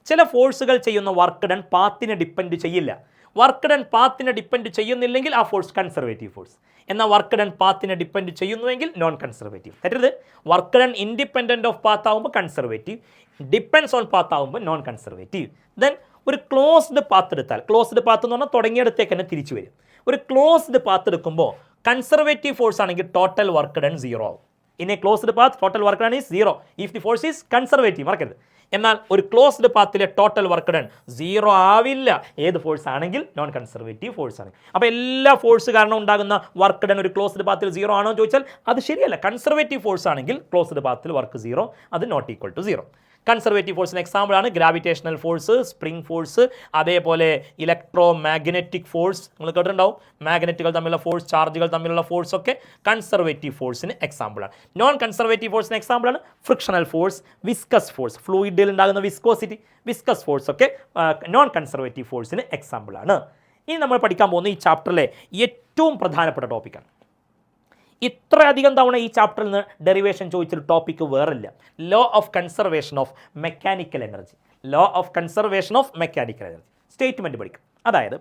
ചില ഫോഴ്സുകൾ ചെയ്യുന്ന വർക്ക് ഡൺ പാത്തിനെ ഡിപ്പെൻഡ് ചെയ്യില്ല. വർക്ക് ഡൺ പാത്തിനെ ഡിപ്പെൻഡ് ചെയ്യുന്നില്ലെങ്കിൽ ആ ഫോഴ്സ് കൺസർവേറ്റീവ് ഫോഴ്സ്. എന്നാൽ വർക്ക് ഡൺ പാത്തിനെ ഡിപ്പെൻഡ് ചെയ്യുന്നുവെങ്കിൽ നോൺ കൺസർവേറ്റീവ്. തെറ്റരുത്, work done independent of path ആകുമ്പോൾ കൺസർവേറ്റീവ്, ഡിപ്പെൻഡ്സ് ഓൺ പാത്ത് ആകുമ്പോൾ നോൺ കൺസർവേറ്റീവ്. ദെൻ ഒരു ക്ലോസ്ഡ് പാത്ത് എടുത്താൽ, ക്ലോസ്ഡ് പാത്ത് എന്ന് പറഞ്ഞാൽ തുടങ്ങിയിടത്തേക്ക് തന്നെ തിരിച്ചു വരും. ഒരു ക്ലോസ്ഡ് പാത്ത് എടുക്കുമ്പോൾ കൺസർവേറ്റീവ് ഫോഴ്സ് ആണെങ്കിൽ ടോട്ടൽ വർക്ക് ഡൺ 0 ആവും. In a closed path total work done is 0 if the force is conservative. മറക്കരുത്, എന്നാൽ ഒരു ക്ലോസ്ഡ് പാത്തിലെ ടോട്ടൽ വർക്ക് ഡൺ 0 ആവില്ല. ഏത് ഫോഴ്സ് ആണെങ്കിൽ? നോൺ കൺസർവേറ്റീവ് ഫോഴ്സ് ആണ്. അപ്പോൾ എല്ലാ ഫോഴ്സ് കാരണം ഉണ്ടാകുന്ന വർക്ക് ഡൺ ഒരു ക്ലോസ്ഡ് പാത്തിൽ 0 ആണോ എന്ന് ചോദിച്ചാൽ അത് ശരിയല്ല. കൺസർവേറ്റീവ് ഫോഴ്സ് ആണെങ്കിൽ ക്ലോസ്ഡ് പാത്തിൽ വർക്ക് 0, അത് നോട്ട് ഈക്വൽ ടു 0. കൺസർവേറ്റീവ് ഫോഴ്സിന് എക്സാമ്പിൾ ആണ് ഗ്രാവിറ്റേഷണൽ ഫോഴ്സ്, സ്പ്രിംഗ് ഫോഴ്സ്, അതേപോലെ ഇലക്ട്രോ മാഗ്നറ്റിക് ഫോഴ്സ്. നിങ്ങൾ കേട്ടിട്ടുണ്ടാവും, മാഗ്നറ്റുകൾ തമ്മിലുള്ള ഫോഴ്സ്, ചാർജുകൾ തമ്മിലുള്ള ഫോഴ്സ് ഒക്കെ കൺസർവേറ്റീവ് ഫോഴ്സിന് എക്സാമ്പിൾ ആണ്. നോൺ കൺസർവേറ്റീവ് ഫോഴ്സിന് എക്സാമ്പിൾ ആണ് ഫ്രിക്ഷണൽ ഫോഴ്സ്, വിസ്കസ് ഫോഴ്സ്, ഫ്ലൂയിഡിൽ ഉണ്ടാകുന്ന വിസ്കോസിറ്റി, വിസ്കസ് ഫോഴ്സ് ഒക്കെ നോൺ കൺസർവേറ്റീവ് ഫോഴ്സിന് എക്സാമ്പിൾ ആണ്. ഇനി നമ്മൾ പഠിക്കാൻ പോകുന്ന ഈ ചാപ്റ്ററിലെ ഏറ്റവും പ്രധാനപ്പെട്ട ടോപ്പിക്കാണ്. ഇത്രയധികം തവണ ഈ ചാപ്റ്ററിൽ നിന്ന് ഡെറിവേഷൻ ചോദിച്ചൊരു ടോപ്പിക്ക് വേറില്ല. Law of conservation of mechanical energy. Law of conservation of mechanical energy statement പഠിക്കും. അതായത്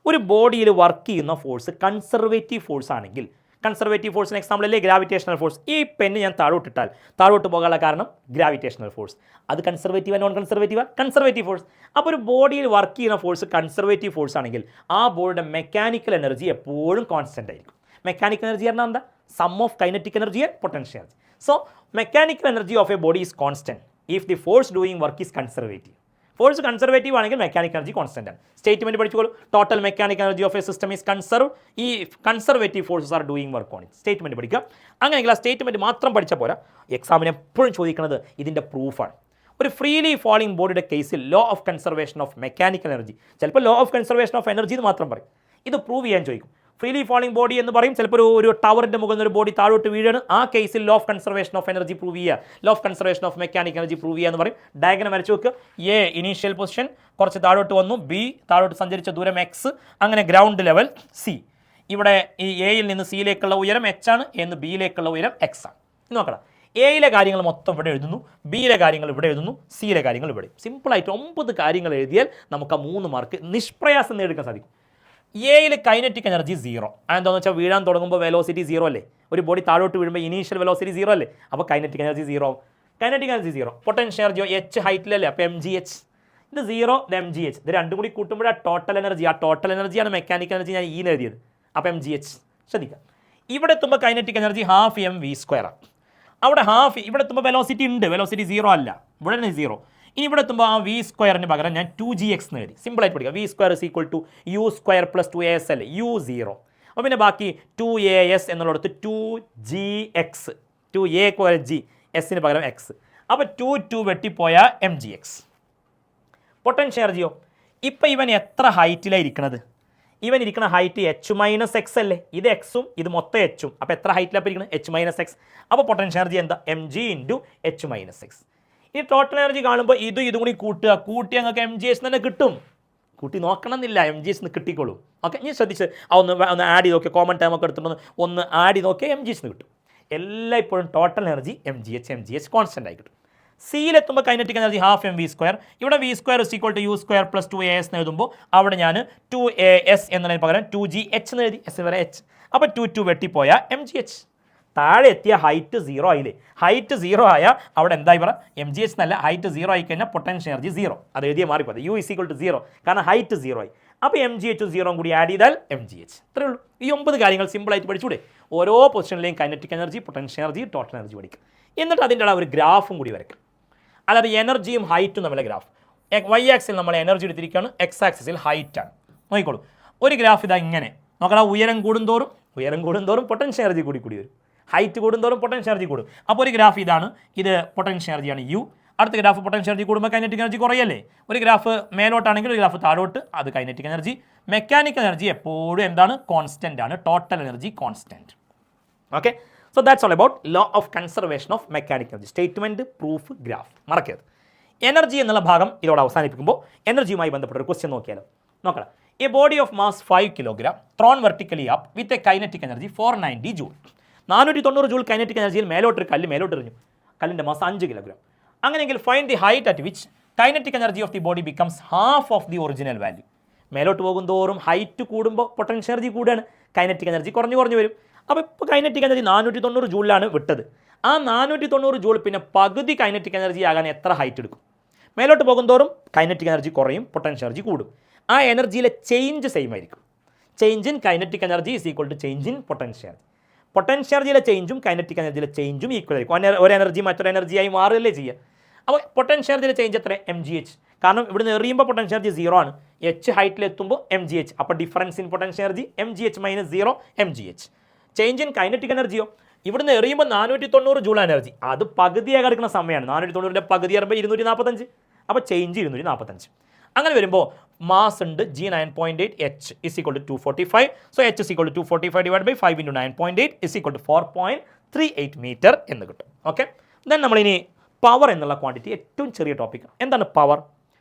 ഒരു ബോഡിയിൽ വർക്ക് ചെയ്യുന്ന ഫോഴ്സ് കൺസർവേറ്റീവ് ഫോഴ്സ് ആണെങ്കിൽ, കൺസർവേറ്റീവ് ഫോഴ്സിന് എക്സാമ്പിൾ അല്ലേ ഗ്രാവിറ്റേഷണൽ ഫോഴ്സ്. ഈ പെണ്ണ് ഞാൻ താഴോട്ടിട്ടാൽ താഴോട്ട് പോകാനുള്ള കാരണം ഗ്രാവിറ്റേഷണൽ ഫോഴ്സ്. അത് conservative non conservative? Conservative force. അപ്പോൾ ഒരു ബോഡിയിൽ വർക്ക് ചെയ്യുന്ന ഫോഴ്സ് കൺസർവേറ്റീവ് ഫോഴ്സ് ആണെങ്കിൽ ആ ബോഡിയുടെ മെക്കാനിക്കൽ എനർജി എപ്പോഴും കോൺസ്റ്റൻ്റ് ആയിരിക്കും. മെക്കാനിക്കൽ എനർജി പറഞ്ഞാൽ എന്താ? Sum of kinetic energy and potential energy. So mechanical energy of a body is constant if the force doing work is conservative. Force conservative ആണെങ്കിൽ mechanical energy constant ആണ്. Statement പഠിച്ചോളൂ. Total mechanical energy of a system is conserve if conservative forces are doing work on it. Statement പഠിക്കുക. അങ്ങനെയെങ്കിൽ ആ statement മാത്രം പഠിച്ചാൽ പോരാ, എക്സാമിന് എപ്പോഴും ചോദിക്കുന്നത് ഇതിൻ്റെ പ്രൂഫാണ്. ഒരു ഫ്രീലി ഫാളിംഗ് ബോഡിയുടെ കേസിൽ law of conservation of mechanical energy, ചിലപ്പോൾ law of conservation of energy എന്ന് മാത്രം പറയും. ഇത് പ്രൂവ് ചെയ്യാൻ ചോദിക്കും. ഫ്രീലി ഫാളിംഗ് ബോഡി എന്ന് പറയും. ചിലപ്പോൾ ഒരു ടവറിൻ്റെ മുകളിൽ നിന്ന് ഒരു ബോഡി താഴോട്ട് വീഴാണ്. ആ കേസിൽ law of conservation of energy prove ചെയ്യുക, law of conservation of mechanical energy prove ചെയ്യുക എന്ന് പറയും. ഡയഗ്രം വരച്ച് വെക്കുക. എ ഇനീഷ്യൽ പൊസിഷൻ, കുറച്ച് താഴോട്ട് വന്നു. ബി താഴോട്ട് സഞ്ചരിച്ച ദൂരം എക്സ്, അങ്ങനെ ഗ്രൗണ്ട് ലെവൽ സി. ഇവിടെ ഈ എയിൽ നിന്ന് സിയിലേക്കുള്ള ഉയരം എച്ച് ആണ്, എന്ന് ബിയിലേക്കുള്ള ഉയരം എക്സ് ആണ്. നോക്കണം, എയിലെ കാര്യങ്ങൾ മൊത്തം ഇവിടെ എഴുതുന്നു, ബിയിലെ കാര്യങ്ങൾ ഇവിടെ എഴുതുന്നു, സിയിലെ കാര്യങ്ങൾ ഇവിടെ. സിമ്പിളായിട്ട് 9 കാര്യങ്ങൾ എഴുതിയാൽ നമുക്ക് ആ 3 മാർക്ക് നിഷ്പ്രയാസം നേടിക്കാൻ സാധിക്കും. എയിൽ കൈനറ്റിക് എനർജി 0. അതെന്താണെന്ന് വെച്ചാൽ വീഴാൻ തുടങ്ങുമ്പോൾ വെലോസിറ്റി 0 അല്ലേ? ഒരു ബോഡി താഴോട്ട് വീഴുമ്പോൾ ഇനീഷ്യൽ വെലോസിറ്റി 0 അല്ലേ? അപ്പോൾ കൈനറ്റിക് എനർജി 0 ആവും. Kinetic energy 0. Potential energy H ഹൈറ്റിലല്ലേ? അപ്പോൾ mgh. ഇത് 0, ഇത് mgh. ഇത് രണ്ടും കൂടി കൂട്ടുമ്പോഴാണ് ടോട്ടൽ എനർജി. ആ ടോട്ടൽ എനർജിയാണ് മെക്കാനിക്കൽ എനർജി ഞാൻ ഈന്ന് എഴുതിയത്. അപ്പോൾ mgh. ശ്രദ്ധിക്കാം, ഇവിടെ എത്തുമ്പോൾ കൈനറ്റിക് എനർജി ½ mv². അവിടെ ഹാഫ്, ഇവിടെ എത്തുമ്പോൾ വെലോസിറ്റി ഉണ്ട്, വെലോസിറ്റി 0 അല്ല, ഇവിടെ 0. ഇനി ഇവിടെ എത്തുമ്പോൾ ആ v² പകരം ഞാൻ 2gx എന്ന് എഴുതി. സിമ്പിളായിട്ട് പഠിക്കുക. v² is equal to u² plus 2as അല്ലേ? u0. അപ്പോൾ പിന്നെ ബാക്കി 2as എന്നുള്ളിടത്ത് 2gx, 2a²g, എസിന് പകരം x. അപ്പോൾ 2 വെട്ടിപ്പോയാൽ mgx. പൊട്ടൻഷ്യൽ എനർജിയോ? ഇപ്പം ഇവൻ എത്ര ഹൈറ്റിലാണ് ഇരിക്കുന്നത്? ഇവൻ ഇരിക്കുന്ന ഹൈറ്റ് h - അല്ലേ? ഇത് എക്സും ഇത് മൊത്തം എച്ചും. അപ്പോൾ എത്ര ഹൈറ്റിലാണ് ഇരിക്കുന്നത്? h - x. അപ്പോൾ പൊട്ടൻഷ്യൽ എനർജി എന്താ? mg × h - x. ഈ ടോട്ടൽ എനർജി കാണുമ്പോൾ ഇതും കൂടി കൂട്ടി ഞങ്ങൾക്ക് mgh തന്നെ കിട്ടും. കൂട്ടി നോക്കണമെന്നില്ല, mgh കിട്ടിക്കോളും. ഓക്കെ, ഇനി ശ്രദ്ധിച്ച് ഒന്ന് ആഡ് ചെയ്ത് നോക്കിയാൽ, കോമൺ ടൈം ഒക്കെ എടുത്തിട്ട് ഒന്ന് ആഡ് ചെയ്ത് നോക്കിയാൽ mgh കിട്ടും. എല്ലാം ഇപ്പോഴും ടോട്ടൽ എനർജി mgh കോൺസ്റ്റൻ്റ് ആയി കിട്ടും. സിയിലെത്തുമ്പോൾ കൈനറ്റിക് എനർജി ½ mv². ഇവിടെ v² is equal to u² plus 2as എന്ന് എഴുതുമ്പോൾ അവിടെ ഞാൻ 2as എന്നതിന് പകരം 2gh എന്ന് എഴുതി, എസ് വരെ h. അപ്പോൾ 2 വെട്ടിപ്പോയാൽ mgh. താഴെ എത്തിയ ഹൈറ്റ് 0 ആയില്ലേ? ഹൈറ്റ് 0 ആയാൽ അവിടെ എന്തായി പറ? mgh എന്നല്ല, ഹൈറ്റ് 0 ആയി കഴിഞ്ഞാൽ പൊട്ടൻഷ്യൽ എനർജി 0. അത് എഴുതിയ മാറിപ്പോയത് u is equal to 0, കാരണം ഹൈറ്റ് 0 ആയി. അപ്പോൾ mgh 0 കൂടി ആഡ് ചെയ്താൽ mgh. ഇത്രയേ ഉള്ളൂ. ഈ 9 കാര്യങ്ങൾ സിമ്പിളായിട്ട് പഠിച്ചൂടെ? ഓരോ പൊസിഷനിലെയും kinetic energy, potential energy, total energy പഠിക്കും. എന്നിട്ട് അതിൻ്റെ ഒരു ഗ്രാഫും കൂടി വരയ്ക്കും. അതായത് എനർജിയും ഹൈറ്റും തമ്മിലെ ഗ്രാഫ്. y ആക്സിൽ നമ്മൾ എനർജി എടുത്തിരിക്കുകയാണ്, x ആക്സിൽ ഹൈറ്റാണ്. നോക്കിക്കോളൂ, ഒരു ഗ്രാഫ് ഇതാ ഇങ്ങനെ നോക്കണം. ഉയരം കൂടുന്തോറും പൊട്ടൻഷ്യൽ എനർജി കൂടി വരും. ഹൈറ്റ് കൂടുന്തോറും പൊട്ടൻഷ്യൽ എനർജി കൂടും. അപ്പോൾ ഒരു ഗ്രാഫ് ഇതാണ്, ഇത് പൊട്ടൻഷ്യൽ എനർജിയാണ് u. അടുത്ത ഗ്രാഫ് പൊട്ടൻഷ്യൽ എനർജി കൂടുമ്പോൾ കൈനറ്റിക് എനർജി കുറയല്ലേ? ഒരു ഗ്രാഫ് മേലോട്ടാണെങ്കിൽ ഒരു ഗ്രാഫ് താഴോട്ട്, അത് കൈനറ്റിക് എനർജി. മെക്കാനിക്കൽ എനർജി എപ്പോഴും എന്താണ്? കോൺസ്റ്റൻ്റ് ആണ്. Total energy constant. Okay, so that's all about law of conservation of mechanical energy. Statement, proof, graph. മറക്കരുത്. എനർജി എന്നുള്ള ഭാഗം ഇതോടെ അവസാനിപ്പിക്കുമ്പോൾ എനർജിയുമായി ബന്ധപ്പെട്ട ഒരു ക്വസ്റ്റ്യൻ നോക്കിയാലോ? നോക്കണം. A body of mass 5 kg thrown vertically up with a kinetic energy 490 joule. 490 joule kinetic എനർജിയിൽ മേലോട്ടൊരു കല്ല് മേലോട്ടെറിഞ്ഞു. കല്ലിൻ്റെ മാസ് 5 kg. അങ്ങനെയെങ്കിൽ find the height at which kinetic energy of the body becomes half of the original value. മേലോട്ട് പോകും തോറും height കൂടുമ്പോൾ പൊട്ടൻഷ്യൽ എനർജി കൂടുകയാണ്, കൈനറ്റിക് എനർജി കുറഞ്ഞു വരും. അപ്പോൾ ഇപ്പോൾ കൈനറ്റിക് എനർജി 490 ജൂളിലാണ് വിട്ടത്. ആ 490 ജൂൾ പിന്നെ പകുതി കൈനറ്റിക് എനർജി ആകാൻ എത്ര ഹൈറ്റ് എടുക്കും? മേലോട്ട് പോകും തോറും കൈനറ്റിക് എനർജി കുറയും, പൊട്ടൻഷ്യൽ എനർജി കൂടും. ആ എനർജിയിലെ ചേഞ്ച് സെയിം ആയിരിക്കും. Change in kinetic energy is equal to change in potential energy. Potential എനർജിയിലെ ചേഞ്ചും കൈനറ്റിക് എനർജിയിലെ ചേഞ്ചും ഈക്വൽ ആയിരിക്കും. ഒരു എനർജി മറ്റൊരു എനർജിയായി മാറുകയല്ലേ ചെയ്യുക. അപ്പോൾ പൊട്ടൻഷ്യൽ എനർജിയുടെ ചേഞ്ച് എത്ര mgh, കാരണം ഇവിടുന്ന് എറിയുമ്പോൾ പൊട്ടൻഷ്യൽ എനർജി 0 ആണ്, h ഹൈറ്റിലെത്തുമ്പോൾ mgh, അപ്പോൾ difference in potential energy mgh minus 0 mgh. Change in kinetic എനർജിയോ, ഇവിടുന്ന് എറിയുമ്പോൾ 490 ജൂൾ എനർജി, അത് പകുതിയായി കിടക്കുന്ന സമയമാണ്, 490ൻ്റെ പകുതി പറയുമ്പോൾ 245, അപ്പോൾ ചേഞ്ച് 245. അങ്ങനെ വരുമ്പോൾ മാസ് ഉണ്ട് G9.8, h is equal to 245, so h is equal to 245 divided by 5 into 9.8 is equal to 4.38 metre എന്ന് കിട്ടും. ഓക്കെ, ദെൻ നമ്മളിനി പവർ എന്നുള്ള ക്വാണ്ടിറ്റി ഏറ്റവും ചെറിയ ടോപ്പിക്. എന്താണ് പവർ?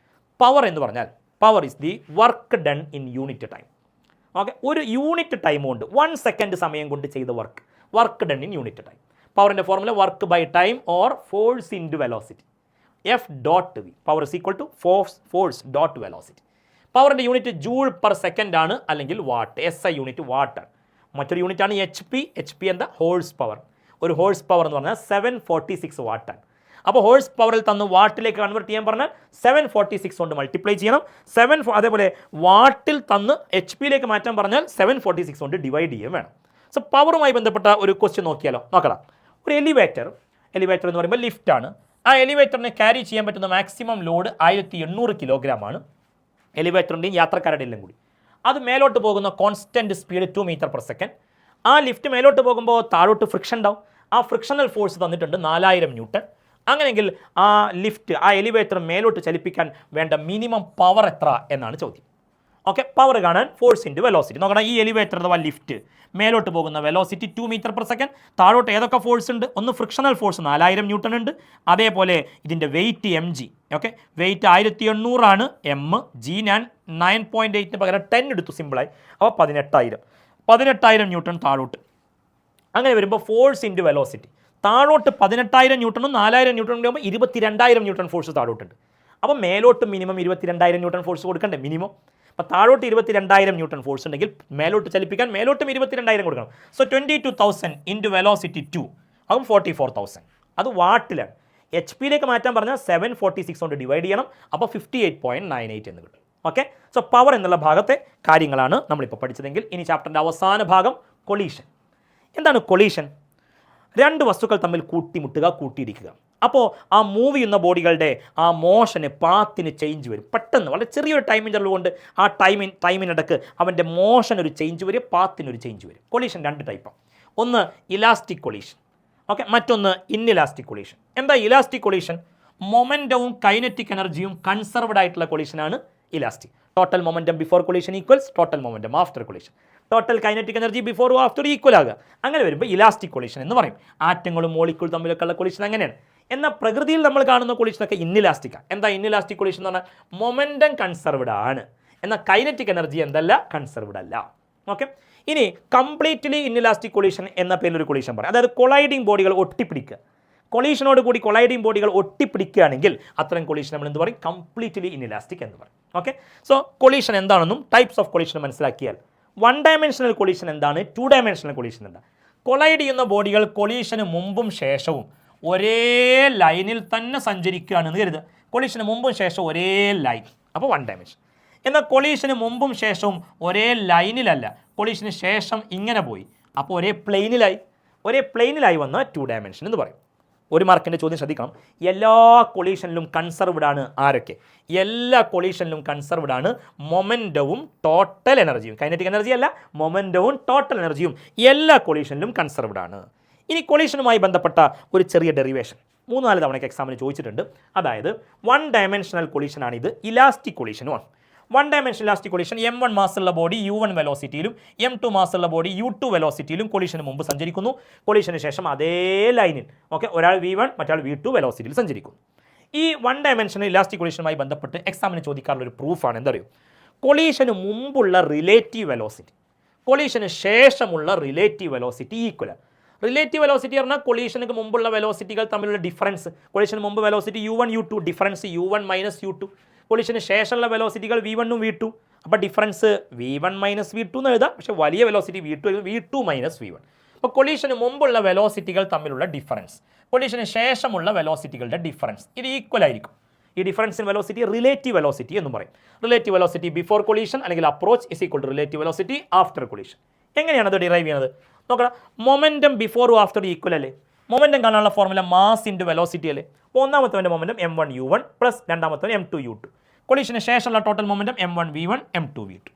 പവർ എന്ന് പറഞ്ഞാൽ power is the work done in unit time. Okay, ഒരു യൂണിറ്റ് ടൈം കൊണ്ട് 1 സെക്കൻഡ് സമയം കൊണ്ട് ചെയ്ത work done in unit time. പവറിൻ്റെ formula work by time or force into velocity, F dot V. Power is equal to force dot velocity. പവറിൻ്റെ unit joule per second ആണ്, അല്ലെങ്കിൽ what, SI unit വാട്ടാണ്. മറ്റൊരു unit ആണ് HP എന്താ, horse power. ഒരു horse power എന്ന് പറഞ്ഞാൽ 746 വാട്ടാണ്. അപ്പോൾ ഹോഴ്സ് പവറിൽ തന്ന് വാട്ടിലേക്ക് കൺവേർട്ട് ചെയ്യാൻ പറഞ്ഞാൽ 746 കൊണ്ട് മൾട്ടിപ്ലൈ ചെയ്യണം. അതേപോലെ വാട്ടിൽ തന്ന് HP മാറ്റാൻ പറഞ്ഞാൽ 746 കൊണ്ട് ഡിവൈഡ് ചെയ്യുകയും വേണം. സോ പവറുമായി ബന്ധപ്പെട്ട ഒരു ക്വസ്റ്റ്യൻ നോക്കണം. ഒരു എലിവേറ്റർ എന്ന് പറയുമ്പോൾ ലിഫ്റ്റാണ്. ആ എലിവേറ്ററിനെ ക്യാരി ചെയ്യാൻ പറ്റുന്ന മാക്സിമം ലോഡ് 1800 കിലോഗ്രാമാണ്. എലിവേറ്ററിൻ്റെയും യാത്രക്കാരുടെയും എല്ലാം കൂടി. അത് മേലോട്ട് പോകുന്ന constant speed 2 metre per second. ആ ലിഫ്റ്റ് മേലോട്ട് പോകുമ്പോൾ താഴോട്ട് ഫ്രിക്ഷൻ ഉണ്ടാവും. ആ ഫ്രിക്ഷണൽ ഫോഴ്സ് തന്നിട്ടുണ്ട് 4000 ന്യൂട്ടൺ. അങ്ങനെയെങ്കിൽ ആ ലിഫ്റ്റ്, ആ എലിവേറ്റർ മേലോട്ട് ചലിപ്പിക്കാൻ വേണ്ട മിനിമം പവർ എത്ര എന്നാണ് ചോദ്യം. ഓക്കെ, പവർ കാണാൻ ഫോഴ്സ് ഇൻറ്റു വെലോസിറ്റി നോക്കണം. ഈ എലിവേറ്റർ അഥവാ ലിഫ്റ്റ് മേലോട്ട് പോകുന്ന വെലോസിറ്റി 2 മീറ്റർ പെർ സെക്കൻഡ്. താഴോട്ട് ഏതൊക്കെ ഫോഴ്സ് ഉണ്ട്? ഒന്ന് ഫ്രിക്ഷണൽ ഫോഴ്സ് 4000 ന്യൂട്ടൺ ഉണ്ട്. അതേപോലെ ഇതിൻ്റെ വെയിറ്റ് mg. ഓക്കെ, വെയിറ്റ് 1800 ആണ്. G ഞാൻ 9.8 പകരം 10 എടുത്തു സിമ്പിളായി, അപ്പോൾ 18,000 ന്യൂട്ടൺ താഴോട്ട്. അങ്ങനെ വരുമ്പോൾ ഫോഴ്സ് ഇൻറ്റു വെലോസിറ്റി താഴോട്ട് 18,000 ന്യൂട്ടണും 4000 ന്യൂട്ടണും ആകുമ്പോൾ 22,000 ന്യൂട്ടൺ ഫോഴ്സ് താഴോട്ടുണ്ട്. അപ്പോൾ മേലോട്ട് മിനിമം 22,000 ന്യൂട്ടൺ ഫോഴ്സ് കൊടുക്കണ്ടേ മിനിമം. അപ്പോൾ താഴോട്ട് 22,000 ന്യൂട്ടൺ ഫോഴ്സ് ഉണ്ടെങ്കിൽ മേലോട്ട് ചലിപ്പിക്കാൻ മേലോട്ടും 22,000 കൊടുക്കണം. സോ 22,000 ഇൻറ്റു വെലോസിറ്റി 2 ആകും 44,000. അത് വാട്ടിലാണ്. HP മാറ്റാൻ പറഞ്ഞാൽ 746 കൊണ്ട് ഡിവൈഡ് ചെയ്യണം, അപ്പോൾ 58.98 എന്ന് കിട്ടും. ഓക്കെ, സോ പവർ എന്നുള്ള ഭാഗത്തെ കാര്യങ്ങളാണ് നമ്മളിപ്പോൾ പഠിച്ചതെങ്കിൽ ഇനി ചാപ്റ്ററിൻ്റെ അവസാന ഭാഗം കൊളീഷൻ. എന്താണ് കൊളീഷൻ? രണ്ട് വസ്തുക്കൾ തമ്മിൽ കൂട്ടിയിടിക്കുക. അപ്പോൾ ആ മൂവ് ചെയ്യുന്ന ബോഡികളുടെ ആ മോഷന്, പാത്തിന് ചേഞ്ച് വരും. പെട്ടെന്ന് വളരെ ചെറിയൊരു ടൈം ഇൻ്റർവൽ കൊണ്ട് ആ ടൈമിനിടക്ക് അവൻ്റെ മോഷൻ ഒരു ചേഞ്ച് വരും, പാത്തിനൊരു ചേഞ്ച് വരും. കൊളീഷൻ 2 ടൈപ്പാണ്. ഒന്ന് ഇലാസ്റ്റിക് കൊളീഷൻ, ഓക്കെ, മറ്റൊന്ന് ഇൻഇലാസ്റ്റിക് കൊളീഷൻ. എന്താ ഇലാസ്റ്റിക് കൊളീഷൻ? മൊമെൻറ്റവും കൈനറ്റിക് എനർജിയും കൺസർവ്ഡ് ആയിട്ടുള്ള കൊളീഷനാണ് elastic. Total momentum before collision equals total momentum after collision. Total kinetic energy ബിഫോറും ആഫ്റ്റർ ഈക്വൽ ആകുക. അങ്ങനെ വരുമ്പോൾ ഇലാസ്റ്റിക് കൊളീഷൻ എന്ന് പറയും. ആറ്റങ്ങളും മോളിക്യൂൾ തമ്മിലൊക്കെ ഉള്ള കൊളീഷൻ അങ്ങനെയാണ്. എന്നാൽ പ്രകൃതിയിൽ നമ്മൾ കാണുന്ന കൊളീഷനൊക്കെ ഇൻഇലാസ്റ്റിക്കാണ്. എന്താ ഇൻഇലാസ്റ്റിക് കൊളീഷൻ എന്ന് പറഞ്ഞാൽ മൊമെൻറ്റം കൺസർവ്ഡ് ആണ്, എന്നാൽ കൈനറ്റിക് എനർജി എന്തല്ല, കൺസർവ്ഡ് അല്ല. ഓക്കെ, ഇനി കംപ്ലീറ്റ്ലി ഇൻഇലാസ്റ്റിക് കൊളീഷൻ എന്ന പേരിലൊരു കൊളീഷൻ പറയും. അതായത് കൊളൈഡിങ് ബോഡികൾ ഒട്ടിപ്പിടിക്കുക. കൊളീഷനോട് കൂടി കൊളൈഡിങ് ബോഡികൾ ഒട്ടിപ്പിടിക്കുകയാണെങ്കിൽ അത്തരം കൊളീഷൻ നമ്മൾ എന്ത് പറയും? കംപ്ലീറ്റ്ലി ഇൻഇലാസ്റ്റിക് എന്ന് പറയും. ഓക്കെ, സോ കൊളീഷൻ എന്താണെന്നും ടൈപ്സ് ഓഫ് കൊളീഷൻ മനസ്സിലാക്കിയാൽ 1 ഡയമെൻഷണൽ കൊളീഷൻ എന്താണ്, 2 ഡയമെൻഷണൽ കൊളീഷൻ എന്താണ്? കൊളൈഡ് ചെയ്യുന്ന ബോഡികൾ കൊളീഷന് മുമ്പും ശേഷവും ഒരേ ലൈനിൽ തന്നെ സഞ്ചരിക്കുകയാണെന്ന് കരുതുക. കൊളീഷന് മുമ്പും ശേഷവും ഒരേ ലൈൻ, അപ്പോൾ 1 ഡയമെൻഷൻ. എന്നാൽ കൊളീഷന് മുമ്പും ശേഷവും ഒരേ ലൈനിലല്ല, കൊളീഷന് ശേഷം ഇങ്ങനെ പോയി, അപ്പോൾ ഒരേ പ്ലെയിനിലായി വന്ന 2 ഡയമെൻഷൻ എന്ന് പറയും. 1 മാർക്കിൻ്റെ ചോദ്യം ശ്രദ്ധിക്കണം. എല്ലാ കൊളീഷനിലും കൺസർവ്ഡ് ആണ് ആരൊക്കെ? എല്ലാ കൊളീഷനിലും കൺസർവ്ഡ് ആണ് മൊമെൻറ്റവും ടോട്ടൽ എനർജിയും. കൈനറ്റിക് എനർജി അല്ല, മൊമെൻറ്റവും ടോട്ടൽ എനർജിയും എല്ലാ കൊളീഷനിലും കൺസർവ്ഡ് ആണ്. ഇനി കൊളീഷനുമായി ബന്ധപ്പെട്ട ഒരു ചെറിയ ഡെറിവേഷൻ 3-4 തവണയ്ക്ക് എക്സാമിന് ചോദിച്ചിട്ടുണ്ട്. അതായത് 1 ഡയമെൻഷണൽ കൊളീഷനാണിത്, ഇലാസ്റ്റിക് കൊളീഷനുമാണ്. 1 ഡയമെൻഷണൽ ഇലാസ്റ്റിക് കൊളീഷൻ m1 മാസ്സുള്ള ബോഡി u1 വെലോസിറ്റിയിലും m2 മാസ്സുള്ള ബോഡി u2 വെലോസിറ്റിയിലും കൊളീഷന് മുമ്പ് സഞ്ചരിക്കുന്നു. കൊളീഷന് ശേഷം അതേ ലൈനിൽ, ഓക്കെ, ഒരാൾ v1 മറ്റാൾ v2 വെലോസിറ്റിയിൽ സഞ്ചരിക്കുന്നു. ഈ 1 ഡയമെൻഷണൽ ഇലാസ്റ്റിക് കൊളീഷനുമായി ബന്ധപ്പെട്ട് എക്സാമിന് ചോദിക്കാറുള്ള ഒരു പ്രൂഫാണ്. എന്തറിയോ? കൊളീഷന് മുമ്പുള്ള റിലേറ്റീവ് വെലോസിറ്റി കൊളീഷന് ശേഷമുള്ള റിലേറ്റീവ് വെലോസിറ്റി ഈക്വലാണ്. റിലേറ്റീവ് വെലോസിറ്റി പറഞ്ഞാൽ കൊളീഷനുക്ക് മുമ്പുള്ള വെലോസിറ്റികൾ തമ്മിലുള്ള ഡിഫറൻസ്. കൊളീഷന് മുമ്പ് velocity u1 u2, difference u1 minus u2. കൊളീഷന് ശേഷമുള്ള വെലോസിറ്റികൾ v1 ഉം v2, അപ്പോൾ ഡിഫറൻസ് v1 മൈനസ് v2 എന്ന് എഴുതാം. പക്ഷേ വലിയ വെലോസിറ്റി v2 മൈനസ് v1. അപ്പോൾ കൊളീഷന് മുമ്പുള്ള വെലോസിറ്റികൾ തമ്മിലുള്ള ഡിഫറൻസ്, കൊളീഷന് ശേഷമുള്ള വെലോസിറ്റികളുടെ ഡിഫറൻസ്, ഇത് ഈക്വൽ ആയിരിക്കും. ഈ difference in velocity relative velocity എന്ന് പറയും. റിലേറ്റീവ് വെലോസിറ്റി ബിഫോർ കൊളീഷൻ അല്ലെങ്കിൽ approach is equal to relative velocity after collision. എങ്ങനെയാണ് അത് ഡിറൈവ് ചെയ്യുന്നത് നോക്കണം. മൊമെൻറ്റം ബിഫോറും ആഫ്റ്റർ ഈക്വൽ അല്ലേ? മൊമെൻറ്റം കാണാനുള്ള ഫോർമുല മാസ് ഇൻറ്റു വെലോസിറ്റി അല്ലേ. അപ്പോൾ ഒന്നാമത്തവൻ്റെ മൊമെൻറ്റം m1u1 പ്ലസ് രണ്ടാമത്തവൻ m2u2. കൊളീഷന് ശേഷമുള്ള total momentum m1v1 m2v2.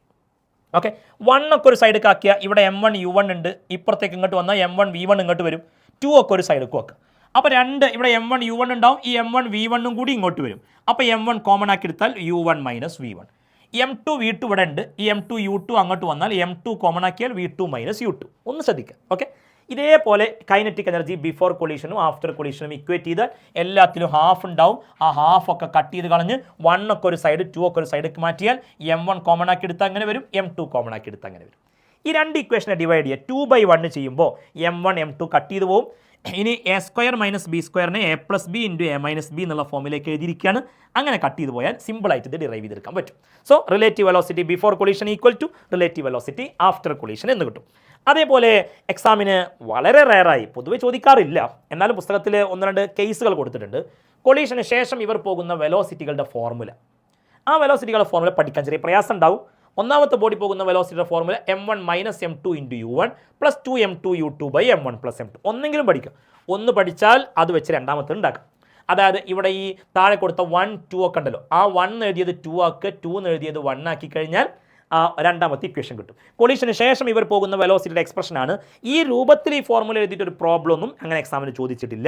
Okay, 1 ഒക്കെ ഒരു സൈഡിലേക്ക് ആക്കിയാൽ ഇവിടെ m1u1 ഉണ്ട്, ഇപ്പുറത്തേക്ക് ഇങ്ങോട്ട് വന്നാൽ m1v1 ഇങ്ങോട്ട് വരും, 2 ഒക്കെ ഒരു സൈഡിലേക്ക് വെക്കുക. അപ്പോൾ ഇവിടെ m1u1 ഉണ്ടാവും, ഈ m1v1 കൂടി ഇങ്ങോട്ട് വരും. അപ്പോൾ m1 കോമൺ ആക്കി എടുത്താൽ u1 മൈനസ് v1. m2v2 ഇവിടെ ഉണ്ട്, ഈ m2u2 അങ്ങോട്ട് വന്നാൽ m2 കോമൺ ആക്കിയാൽ v2 മൈനസ് u2. ഒന്ന് ശ്രദ്ധിക്കുക. ഓക്കെ, ഇതേപോലെ കൈനറ്റിക് എനർജി ബിഫോർ കൊളീഷനും ആഫ്റ്റർ കൊളീഷനും ഇക്വേറ്റ് ചെയ്താൽ എല്ലാത്തിലും ഹാഫ് ഉണ്ടാവും. ആ ഹാഫ് ഒക്കെ കട്ട് ചെയ്ത് കളഞ്ഞ് 1 ഒക്കെ ഒരു സൈഡ് 2 ഒക്കെ ഒരു സൈഡിലേക്ക് മാറ്റിയാൽ m1 കോമൺ ആക്കി എടുത്താൽ അങ്ങനെ വരും, m2 കോമൺ ആക്കി എടുത്താൽ അങ്ങനെ വരും. ഈ രണ്ട് ഇക്വേഷനെ ഡിവൈഡ് ചെയ്യുക. 2/1 ചെയ്യുമ്പോൾ m1 m2 കട്ട് ചെയ്ത് പോകും. ഇനി a² minus b² a+b into a-b എന്നുള്ള ഫോമിലേക്ക് എഴുതിയിരിക്കുകയാണ്. അങ്ങനെ കട്ട് ചെയ്ത് പോയാൽ സിമ്പിളായിട്ട് ഇത് ഡിറൈവ് ചെയ്തെടുക്കാൻ പറ്റും. So relative velocity before collision equal to relative velocity after collision എന്ന് കിട്ടും. അതേപോലെ എക്സാമിന് വളരെ റെയറായി പൊതുവെ ചോദിക്കാറില്ല, എന്നാലും പുസ്തകത്തിൽ 1-2 കേസുകൾ കൊടുത്തിട്ടുണ്ട്. കൊളീഷന് ശേഷം ഇവർ പോകുന്ന വെലോസിറ്റികളുടെ ഫോർമുല, ആ വെലോസിറ്റികളുടെ ഫോർമുല പഠിക്കാൻ ചെറിയ പ്രയാസം ഉണ്ടാവും. ഒന്നാമത്തെ ബോഡി പോകുന്ന വെലോസിറ്റിയുടെ formula m1 minus m2 into u1 plus 2m2u2 by m1 plus m2. ഒന്നെങ്കിലും പഠിക്കുക. ഒന്ന് പഠിച്ചാൽ അത് വെച്ച് രണ്ടാമത്തെ ഉണ്ടാക്കാം. അതായത് ഇവിടെ ഈ താഴെ കൊടുത്ത 1, 2 ഒക്കെ ഉണ്ടല്ലോ, ആ 1 എഴുതിയത് 2 ആക്കുക, 2 എഴുതിയത് 1 ആക്കി കഴിഞ്ഞാൽ രണ്ടാമത്തെ ഇക്വേഷൻ കിട്ടും. കൊളീഷന് ശേഷം ഇവർ പോകുന്ന വെലോസിറ്റിയുടെ എക്സ്പ്രഷനാണ്. ഈ രൂപത്തിൽ ഈ ഫോർമുല എഴുതിയിട്ട് ഒരു പ്രോബ്ലം ഒന്നും അങ്ങനെ എക്സാമിന് ചോദിച്ചിട്ടില്ല.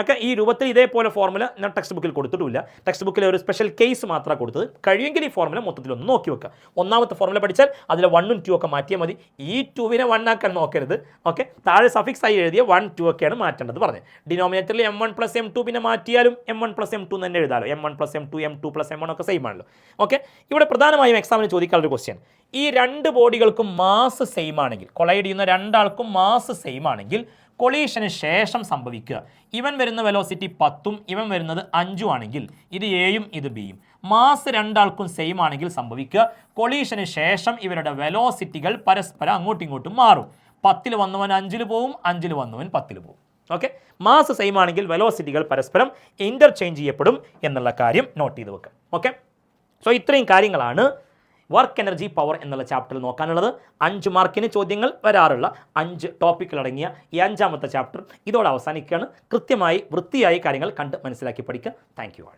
ഒക്കെ ഈ രൂപത്തിൽ ഇതേപോലെ ഫോർമുല ഞാൻ ടെക്സ്റ്റ് ബുക്കിൽ കൊടുത്തിട്ടില്ല. ടെക്സ്റ്റ് ബുക്കിൽ ഒരു സ്പെഷ്യൽ കേസ് മാത്രമാണ് കൊടുത്തത്. കഴിയുമെങ്കിൽ ഈ ഫോർമുല മൊത്തത്തിലൊന്ന് നോക്കി വെക്കുക. ഒന്നാമത്തെ ഫോർമുല പഠിച്ചാൽ അതിലെ 1ഉം 2 ഒക്കെ മാറ്റിയാൽ മതി. ഈ 2വിനെ 1 ആക്കാൻ നോക്കരുത്. ഓക്കെ, താഴെ സഫിക്സ് ആയി എഴുതിയ 1, 2 ഒക്കെയാണ് മാറ്റേണ്ടത് പറഞ്ഞത്. ഡിനോമിനേറ്ററിൽ m1 പ്ലസ് m2 പിന്നെ മാറ്റിയാലും m1 പ്ലസ് m2 തന്നെ എഴുതാമല്ലോ. m1 plus m2 m2 plus m1 ഒക്കെ സെയിം ആണല്ലോ. ഓക്കെ, ഇവിടെ പ്രധാനമായും എക്സാമിന് ചോദിക്കാനുള്ള ഒരു ക്വസ്റ്റ്യൻ, ഈ രണ്ട് ബോഡികൾക്കും മാസ് സെയിം ആണെങ്കിൽ, കൊളൈഡ് ചെയ്യുന്ന രണ്ടാൾക്കും മാസ് സെയിം ആണെങ്കിൽ കൊളീഷന് ശേഷം സംഭവിക്കുക, ഇവൻ വരുന്ന വെലോസിറ്റി 10ഉം ഇവൻ വരുന്നത് 5ഉം ആണെങ്കിൽ ഇത് എയും ഇത് ബിയും, മാസ് രണ്ടാൾക്കും സെയിം ആണെങ്കിൽ സംഭവിക്കുക കൊളീഷന് ശേഷം ഇവരുടെ വെലോസിറ്റികൾ പരസ്പരം അങ്ങോട്ടും ഇങ്ങോട്ടും മാറും. 10ൽ വന്നവൻ 5ൽ പോവും, 5ൽ വന്നവൻ 10ൽ പോവും. ഓക്കെ, മാസ് സെയിം ആണെങ്കിൽ വെലോസിറ്റികൾ പരസ്പരം ഇന്റർചേഞ്ച് ചെയ്യപ്പെടും എന്നുള്ള കാര്യം നോട്ട് ചെയ്ത് വെക്കാം. ഓക്കെ, സോ ഇത്രയും കാര്യങ്ങളാണ് വർക്ക് എനർജി പവർ എന്നുള്ള ചാപ്റ്ററിൽ നോക്കാനുള്ളത്. 5 മാർക്കിന് ചോദ്യങ്ങൾ വരാറുള്ള 5 ടോപ്പിക്കുകളടങ്ങിയ ഈ 5ാമത്തെ ചാപ്റ്റർ ഇതോടെ അവസാനിക്കുകയാണ്. കൃത്യമായി വൃത്തിയായി കാര്യങ്ങൾ കണ്ട് മനസ്സിലാക്കി പഠിക്കുക. Thank you all.